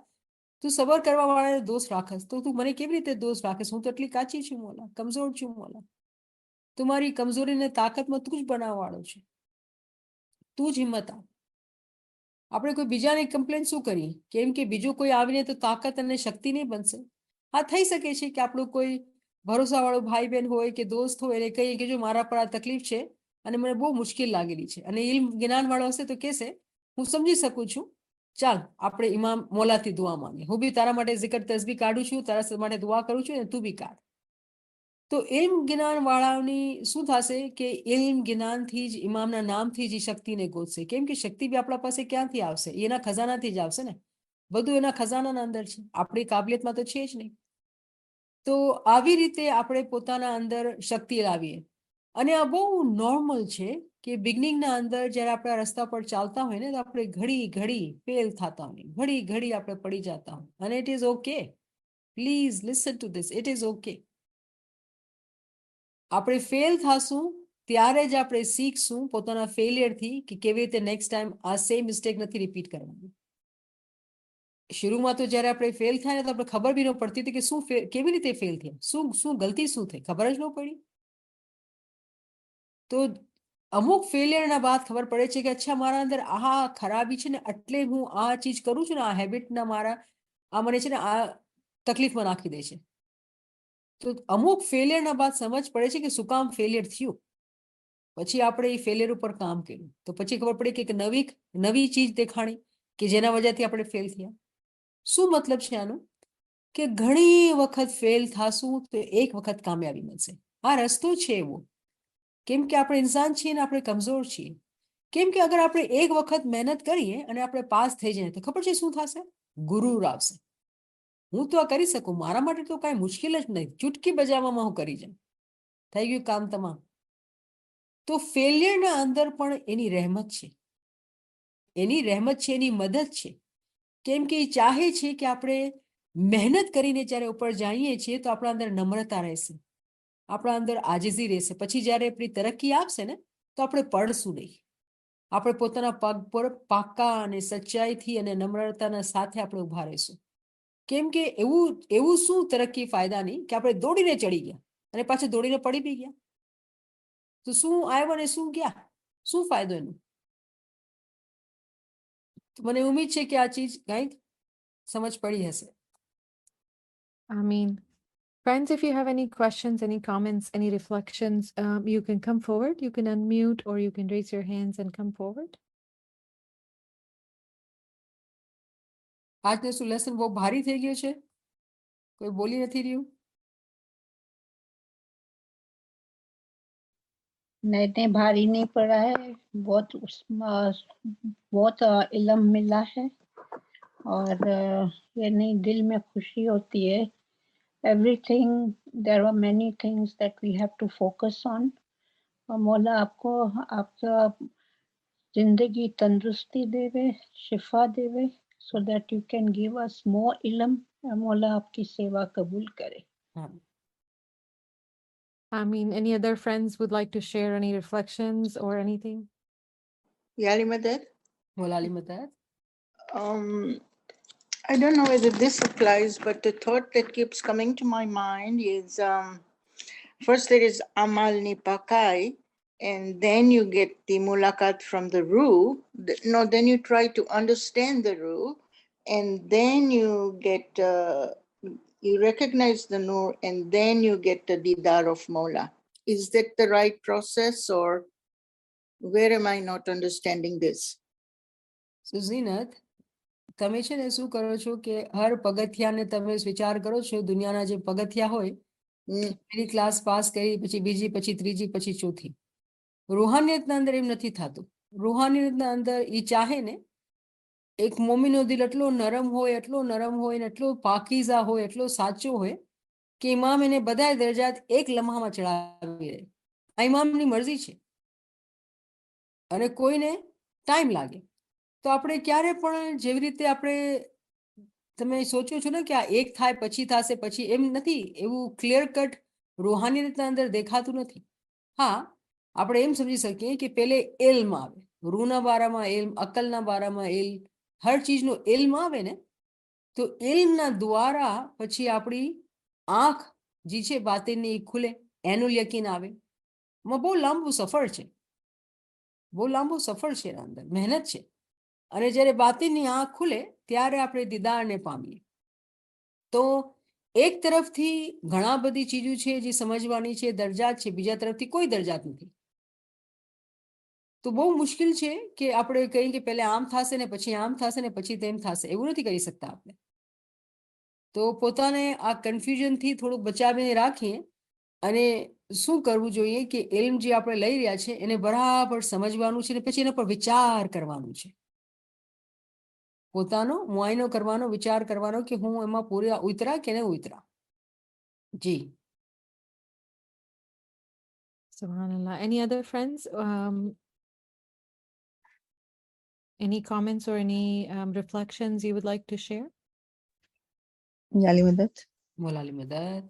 A: તું સબર કરવા વાળાને દોષ રાખસ, તો તું મને કેવી રીતે દોષ રાખીશ? હું તો એટલી કાચી છું મોલા, કમજોર છું મોલા. તમારી કમજોરીને તાકાતમાં તું જ બનાવવા વાળો છે, તું જ હિંમત આપ. આપણે કોઈ બીજાની કમ્પ્લેન શું કરીએ? કેમ કે બીજું કોઈ આવીને તો તાકાત અને શક્તિ નહીં બનશે. હા, થઈ શકે છે કે આપણું કોઈ ભરોસાવાળો ભાઈ બહેન હોય કે દોસ્ત હોય એને કહીએ કે જો મારા પર આ તકલીફ છે અને મને બહુ મુશ્કેલ લાગેલી છે, અને ઇલ્મ જ્ઞાન વાળો હશે તો કહેશે હું સમજી શકું છું, ચાલ આપણે ઇમામ મોલાથી દુઆ માંગીએ, હું બી તારા માટે zikr તસ્બીહ કાઢું છું, તારા માટે દુઆ કરું છું, અને તું બી કાઢ. તો ઇલ્મ જ્ઞાન વાળાની શું થશે કે ઇલ્મ જ્ઞાનથી જ, ઇમામના નામથી જ શક્તિને ગોતશે. કેમ કે શક્તિ બી આપણા પાસે ક્યાંથી આવશે? એના ખજાનાથી જ આવશે ને. બધું એના ખજાનાના અંદર છે, આપણી કાબલિયતમાં તો છે જ નહીં. તો આવી રીતે આપણે પોતાના અંદર શક્તિ લાવીએ. અને આ બહુ નોર્મલ છે કે બિગનિંગના અંદર જ્યારે આપણે રસ્તા પર ચાલતા હોય ને, તો આપણે ઘડી ફેલ થતા હોય, ઘડી આપણે પડી જતા હોય, અને it is okay. Please listen to this, it is okay. આપણે ફેલ થશું ત્યારે જ આપણે શીખશું પોતાના ફેલિયરથી કે કેવી રીતે નેક્સ્ટ ટાઈમ આ સેમ મિસ્ટેક નથી રિપીટ કરવાની. શરૂમાં તો જ્યારે આપણે ફેલ થાય ને તો આપણે ખબર બી ન પડતી હતી કે શું કેવી રીતે ફેલ થયા, શું ગલતી શું થઈ, ખબર જ ન પડી. તો અમુક ફેલિયરના બાદ ખબર પડે છે કે અચ્છા મારા અંદર આ ખરાબી છે ને, એટલે હું આ ચીજ કરું છું ને, આ હેબિટના મારા આ મને છે ને આ તકલીફમાં નાખી દે છે. તો અમુક ફેલિયરના બાદ સમજ પડે છે કે શું કામ ફેલિયર થયું. પછી આપણે એ ફેલિયર ઉપર કામ કર્યું તો પછી ખબર પડી કે નવી ચીજ દેખાણી કે જેના વજહથી આપણે ફેલ થયા. શું મતલબ છે આનું? કે ઘણી વખત ફેલ થાશું તો એક વખત કામયાબી મળશે. આ રસ્તો છે એવો. કેમ કે આપણે ઇન્સાન છીએ ને આપણે કમજોર છીએ. કેમ કે અગર આપણે એક વખત મહેનત કરીએ અને આપણે પાસ થઈ જઈએ તો ખબર છે શું થશે? ગુરુર આવશે. હું તો આ કરી શકું, મારા માટે તો કાંઈ મુશ્કેલ જ નહીં, ચૂટકી બજાવવામાં હું કરી જાઉં, થઈ ગયું કામ તમામ. તો ફેલિયરના અંદર પણ એની રહેમત છે, એની રહેમત છે, એની મદદ છે. કેમ કે એ ચાહે છે કે આપણે મહેનત કરીને જ્યારે ઉપર જઈએ છીએ તો આપણા અંદર નમ્રતા રહેશે, આપણા અંદર આજીજી રહેશે. પછી જ્યારે આપણી તરક્કી આપશે ને તો આપણે પડશું નહીં, આપણે પોતાના પગ પર પાક્કા અને સચ્ચાઈથી અને નમ્રતાના સાથે આપણે ઊભા રહીશું. કેમ કે એવું શું તરક્કી ફાયદાની કે આપણે દોડીને ચડી ગયા અને પાછું દોડીને પડી બી ગયા, તો શું આવ્યો ને શું ગયા, શું ફાયદો એનો? મને ઉમ્મીદ છે કે આ ચીજ કંઈક સમજ પડી હશે.
B: I mean, friends, if you have any questions, any comments, any reflections, you can come forward. You can unmute or you can raise your hands and come forward.
A: આજનું શું લેસન બહુ ભારી થઈ ગયું છે? કોઈ બોલી નથી રહ્યું?
C: नहीं भारी नहीं पड़ा है, बहुत इल्म मिला है और ये नहीं दिल में खुशी होती है. Everything, there are many things that we have to focus on. और मौला आपको आपका जिंदगी तंदुरुस्ती देवे, शिफा देवे, so that you can give us more इल्म. मौला आपकी सेवा कबूल करे.
B: I mean, any other friends would like to share any reflections or anything?
D: Yali Madad?
A: મોલાલી મદદ.
D: I don't know whether this applies, but the thought that keeps coming to my mind is first there is Amal Nipakai, and then you get the mulakat from the Ruh. No, then you try to understand the Ruh, and then you get, you recognize the Nur, and then you get the Didar of Mola. Is that the right process, or where am I not understanding this?
A: So Zeenat, તમે છે ને શું કરો છો કે હર પગથિયાને તમે વિચાર કરો છો, દુનિયાના જે પગથિયા હોય, પહેલી ક્લાસ પાસ કરી, પછી બીજી, પછી ત્રીજી, પછી ચોથી. રૂહાનિયતના અંદર એમ નથી થતું. રૂહાનિયતના અંદર એ ચાહે ને એક મોમીનો દિલ એટલો નરમ હોય, એટલો નરમ હોય ને એટલો પાકીઝા હોય, એટલો સાચો હોય કે ઇમામ એને બધાય દરજાત એક લમ્હામાં ચડાવી દે. આ ઇમામની મરજી છે અને કોઈને ટાઈમ લાગે. તો આપણે ક્યારે પણ જેવી રીતે આપણે, તમે સોચો છો ને કે આ એક થાય પછી થશે, પછી એમ નથી, એવું ક્લિયર કટ રૂહાનિયતના અંદર દેખાતું નથી. હા, આપણે એમ સમજી શકીએ કે પહેલે ઇલ્મ આવે, રૂના બારામાં ઇલ્મ, અકલના બારામાં ઇલ્મ, હર ચીજનો ઇલ્મ આવે ને તો ઇલ્મના દ્વારા પછી આપણી આંખ જે છે બાતિનની ખુલે, એનું યકીન આવે. બહુ લાંબુ સફર છે, બહુ લાંબુ સફર છે, એના અંદર મહેનત છે. અને જ્યારે બાતિનની આંખ ખુલે ત્યારે આપણે દીદારને પામીએ. તો એક તરફથી ઘણા બધી ચીજો છે જે સમજવાની છે, દરજાત છે, બીજા તરફથી કોઈ દરજાત નથી. તો બહુ મુશ્કેલ છે કે આપણે કહીએ કે પહેલા આમ થશે ને પછી આમ થશે ને પછી તેમ થશે, એવું નથી કરી શકતા આપણે. તો પોતાને આ કન્ફ્યુઝનથી થોડુંક બચાવીને રાખીએ અને શું કરવું જોઈએ કે ઇલ્મ જે આપણે લઈ રહ્યા છે એને બરાબર સમજવાનું છે ને પછી એના પર વિચાર કરવાનું છે, પોતાનો મુઆયનો કરવાનો, વિચાર કરવાનો કે હું એમાં પૂરા ઉતરા કે નહીં ઉતરા. જી.
B: Subhanallah. Any other friends? Any comments or any reflections you would like to share?
D: Yali Madad?
A: મોલાલી મદદ.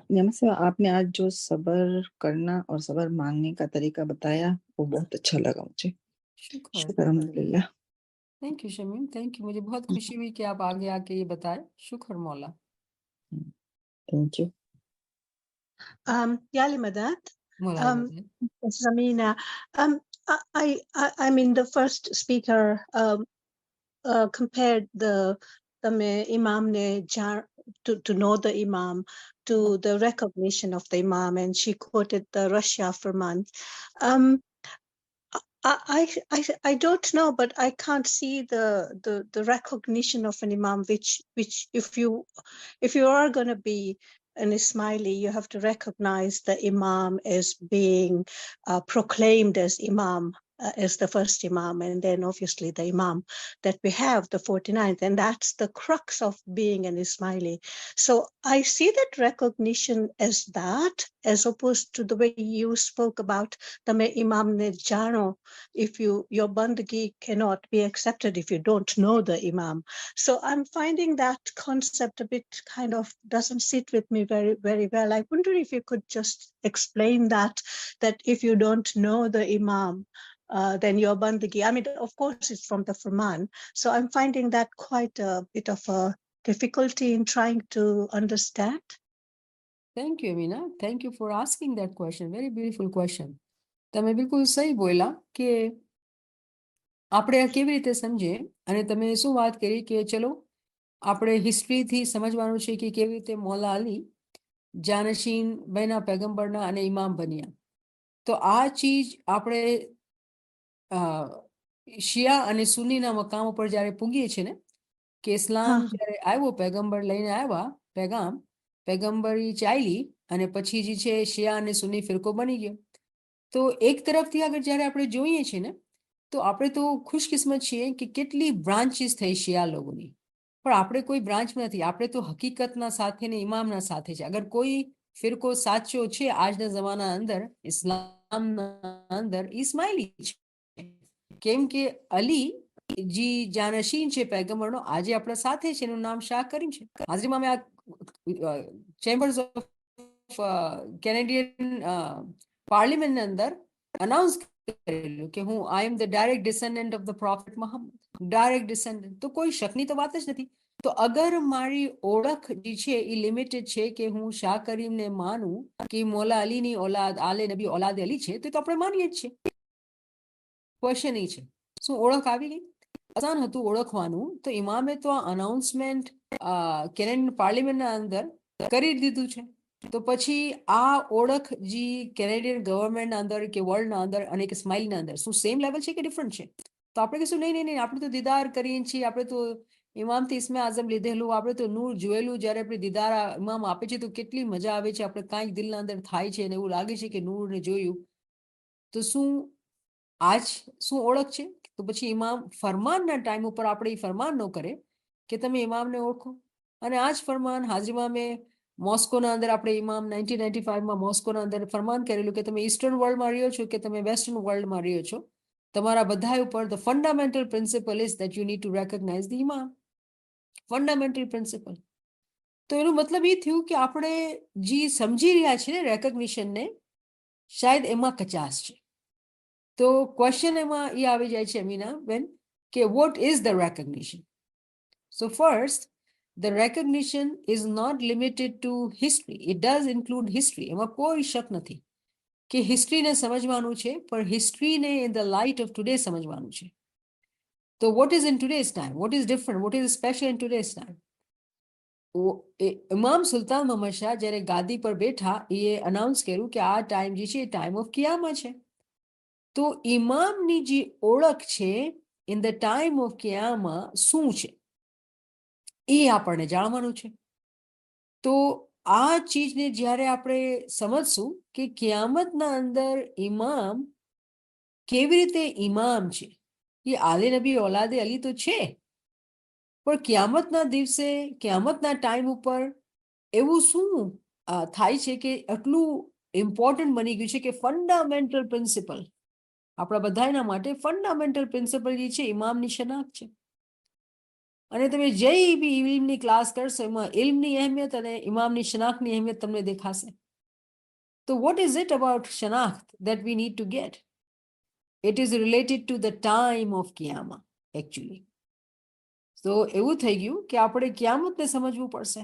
D: नियमसे आपने आज जो सबर करना और सबर मांगने का तरीका बताया वो बहुत अच्छा लगा मुझे.
A: शुक्र.
D: शुक्र अल्हम्दुलिल्लाह.
A: Thank you Shamim, thank you. मुझे बहुत खुशी हुई कि आप आगे आके ये बताए. शुक्र मौला.
D: Thank you.
C: Yali Madad.
A: મોલાલી મદદ.
C: Samina, I mean, the first speaker compared the Imam ne to know the Imam to the recognition of the Imam, and she quoted the Russia Farman. I don't know, but I can't see the recognition of an imam, which if you are going to be an Ismaili, you have to recognize the imam as being proclaimed as imam, as the first imam, and then obviously the imam that we have, the 49th, and that's the crux of being an Ismaili. So I see that recognition as that, as opposed to the way you spoke about the imam ne jano, if your bandagi cannot be accepted if you don't know the imam. So I'm finding that concept a bit kind of doesn't sit with me very, very well. I wonder if you could just explain that if you don't know the imam, then your bandagi, I mean, of course, it's from the Furman. So I'm finding that quite a bit of a difficulty in trying to understand.
A: Thank you, Amina. Thank you for asking that question. Very beautiful question. તમે બિલકુલ સહી બોલ્યા કે આપણે આ કેવી રીતે સમજીએ, અને તમે શું વાત કરી કે ચલો આપણે હિસ્ટ્રીથી સમજવાનું છે કે કેવી રીતે મૌલા અલી જાનશીન બન્યા પેગમ્બરના અને ઇમામ બન્યા. તો આ ચીજ આપણે શિયા અને સુન્નીના મકામ ઉપર જ્યારે પૂગીએ છીએ ને, કે ઇસ્લામ જ્યારે આવ્યો, પેગમ્બર લઈને આવ્યા પેગમ્બરી ચાલી, અને પછી જે છે શિયા અને સુન્ની ફિરકો બની ગયો. તો એક તરફથી અગર જ્યારે આપણે જોઈએ છીએ ને, તો આપણે તો ખુશકિસ્મત છીએ કે કેટલી બ્રાન્ચીસ થઈ શિયા લોકોની, પણ આપણે કોઈ બ્રાન્ચ નથી. આપણે તો હકીકતના સાથે ને ઇમામના સાથે છે. અગર કોઈ ફિરકો સાચો છે આજના જમાના અંદર, ઇસ્લામના અંદર, ઇસ્માઇલી છે. કેમ કે અલી જી જાનશીન છે પેગમ્બરનો, આજે આપણા સાથે છે, એનું નામ શાહ કરીમ છે. હાજરીમાં મેં આ ચેમ્બર્સ ઓફ કેનેડિયન પાર્લિમેન્ટની અંદર અનાઉન્સ કરેલું કે હું I am the direct descendant of the prophet Mohammad, direct descendant. તો કોઈ શકની તો વાત જ નથી. તો અગર મારી ઓળખ જે છે એ લિમિટેડ છે કે હું શાહ કરીમને માનું કે મૌલા અલીની ઓલાદ, આલે નબી ઓલાદ અલી છે, તો આપણે માનીએ જ છીએ. ક્વેશ્ચન એ છે શું ઓળખ આવી ગઈ? આસાન હતું ઓળખવાનું. તો ઇમામે તો આ અનાઉન્સમેન્ટ કેનેડિયન પાર્લિમેન્ટના અંદર કરી દીધું છે. તો પછી આ ઓળખ જે કેનેડિયન ગવર્મેન્ટના અંદર કે વર્લ્ડના અંદર અને કે સ્માઇલના અંદર શું સેમ લેવલ છે કે ડિફરન્ટ છે? તો આપણે કહીશું નહીં, આપણે તો દીદાર કરીએ છીએ, આપણે તો ઇમામથી ઇસ્મે આઝમ લીધેલું, આપણે તો નૂર જોયેલું. જ્યારે આપણે દીદાર ઇમામ આપે છે તો કેટલી મજા આવે છે, આપણે કાંઈક દિલના અંદર થાય છે અને એવું લાગે છે કે નૂરને જોયું. તો શું આજ શું ઓળખ છે? તો પછી ઇમામ ફરમાનના ટાઈમ ઉપર આપણે એ ફરમાન ન કરે કે તમે ઇમામને ઓળખો. અને આ જ ફરમાન હાજરીમાં મેં મોસ્કોના અંદર આપણે ઇમામ 1995માં મોસ્કોના અંદર ફરમાન કરેલું કે તમે ઈસ્ટર્ન વર્લ્ડમાં રહ્યો છો કે તમે વેસ્ટર્ન વર્લ્ડમાં રહ્યો છો, તમારા બધા ઉપર the fundamental principle is that you need to recognize the imam. Fundamental principle. તો એનું મતલબ એ થયું કે આપણે જે સમજી રહ્યા છીએ રેકોગ્નિશનને, શાયદ એમાં કચાશ છે. તો ક્વેશ્ચન એમાં એ આવી જાય છે અમીના બેન કે what is the recognition? So first, the recognition is not limited to history. It does include history. એમાં કોઈ શક નથી કે હિસ્ટ્રીને સમજવાનું છે, પણ હિસ્ટ્રીને in the light of today સમજવાનું છે. તો what is in today's time? What is different? What is special in today's time? ઇમામ સુલતાન મોહમ્મદ શાહ જ્યારે ગાદી પર બેઠા, એ અનાઉન્સ કર્યું કે આ ટાઈમ જે છે એ ટાઈમ ઓફ કિયામા છે. તો ઇમામની જે ઓળખ છે ઇન ધ ટાઈમ ઓફ કિયામા શું છે એ આપણને જાણવાનું છે. તો આ ચીજને જ્યારે આપણે સમજશું કે કિયામતના અંદર ઇમામ કેવી રીતે ઇમામ છે, એ આલે નબી ઓલાદે અલી તો છે, પણ કિયામતના દિવસે, કિયામતના ટાઈમ ઉપર એવું શું થાય છે કે આટલું ઇમ્પોર્ટન્ટ બની ગયું છે કે ફંડામેન્ટલ પ્રિન્સિપલ આપણા બધાના માટે ફંડામેન્ટલ પ્રિન્સિપલ જે છે ઇમામની શનાખ્ત છે. અને તમે જે બી ઇલ્મની ક્લાસ કરશો એમાં ઇલ્મની અહેમિયત અને ઇમામની શનાખ્તની અહેમિયત તમને દેખાશે. તો વોટ ઇઝ ઇટ અબાઉટ શનાખ્ત that we need to get? It is related to the time of કિયામા એકચ્યુઅલી. તો એવું થઈ ગયું કે આપણે કિયામતને સમજવું પડશે.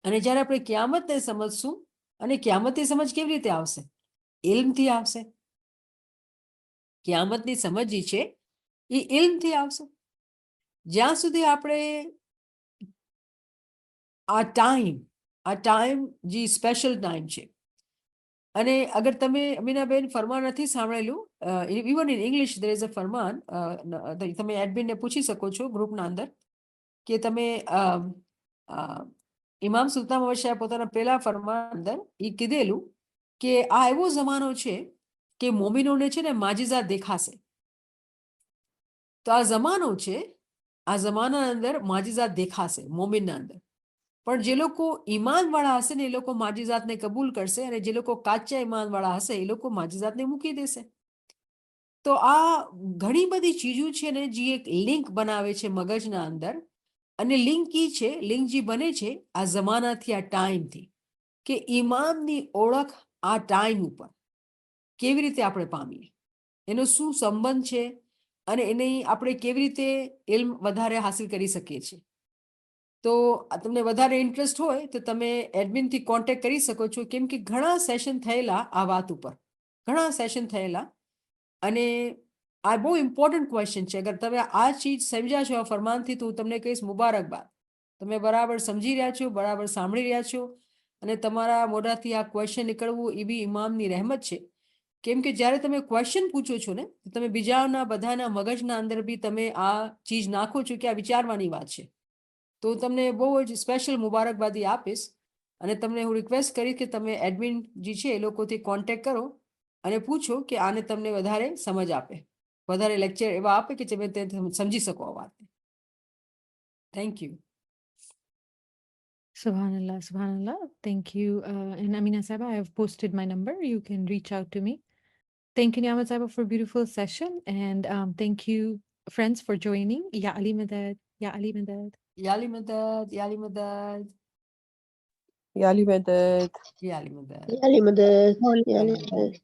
A: અને જ્યારે આપણે કિયામતને સમજશું, અને કિયામતની સમજ કેવી રીતે આવશે? ઇલ્મથી આવશે. કિયામતની સમજ જે છે એ ઇલ્મથી આવશે. જ્યાં સુધી આપણે આ ટાઈમ જે સ્પેશિયલ ટાઈમ છે, અને અગર તમે અમીનાબેન ફરમાન નથી સાંભળેલું, even in English there is a ફરમાન, તમે એડમિનને પૂછી શકો છો ગ્રુપના અંદર કે તમે ઇમામ સુલતાન મહમદ શાહ પોતાના પહેલા ફરમાન અંદર એ કીધેલું કે આ એવો જમાનો છે કે મોમિનોને છે ને માજીઝા દેખાશે. તો આ જમાનો છે, આ જમાના અંદર માજીઝાત દેખાશે મોમિનના અંદર. પણ જે લોકો ઈમાનવાળા હશે ને એ લોકો માજીઝાતને કબૂલ કરશે, અને જે લોકો કાચા ઈમાનવાળા હશે એ લોકો માજીઝાતને મૂકી દેશે. તો આ ઘણી બધી ચીજો છે ને જે એક લિંક બનાવે છે મગજના અંદર, અને લિંક ઈ છે, લિંક જે બને છે આ જમાનાથી, આ ટાઈમથી, કે ઈમાનની ઓળખ આ ટાઈમ ઉપર કેવી રીતે આપણે પામીએ, એનો શું સંબંધ છે, અને એને આપણે કેવી રીતે ઇલ્મ વધારે હાસિલ કરી શકીએ છીએ. તો તમને વધારે ઇન્ટરેસ્ટ હોય તો તમે એડમિનથી કોન્ટેક્ટ કરી શકો છો, કેમ કે ઘણા સેશન થયેલા આ વાત ઉપર, ઘણા સેશન થયેલા. અને આ બહુ ઇમ્પોર્ટન્ટ ક્વેશ્ચન છે. અગર તમે આ ચીજ સમજ્યા છો આ ફરમાનથી, તો હું તમને કહીશ મુબારકબાદ. તમે બરાબર સમજી રહ્યા છો, બરાબર સાંભળી રહ્યા છો, અને તમારા મોઢાથી આ ક્વેશ્ચન નીકળવું એ બી ઇમામની રહેમત છે. કેમ કે જ્યારે તમે ક્વેશ્ચન પૂછો છો ને, તમે બીજાના બધાના મગજના અંદર બી તમે આ ચીજ નાખો છો કે આ વિચારવાની વાત છે. તો હું તમને બહુ જ સ્પેશિયલ મુબારકબાદી આપીશ, અને તમને હું રિક્વેસ્ટ કરીશ કે તમે એડમિન જે છે એ લોકોથી કોન્ટેક્ટ કરો અને પૂછો કે આને તમને વધારે સમજ આપે, વધારે લેક્ચર એવા આપે કે તમે તે સમજી શકો આ વાતને. Thank you.
B: Subhanallah, Subhanallah. Thank you. And Amina Saba, I have posted my number. You can reach out to me. Thank you, Niamat Saba, for a beautiful session. And thank you, friends, for joining. Ya Ali Madad. Ya Ali Madad.
A: યાલી મદદ, યાલી મદદ,
E: يا لي مدد.
A: યાલી મદદ.
C: Yali Madad, Yali Madad.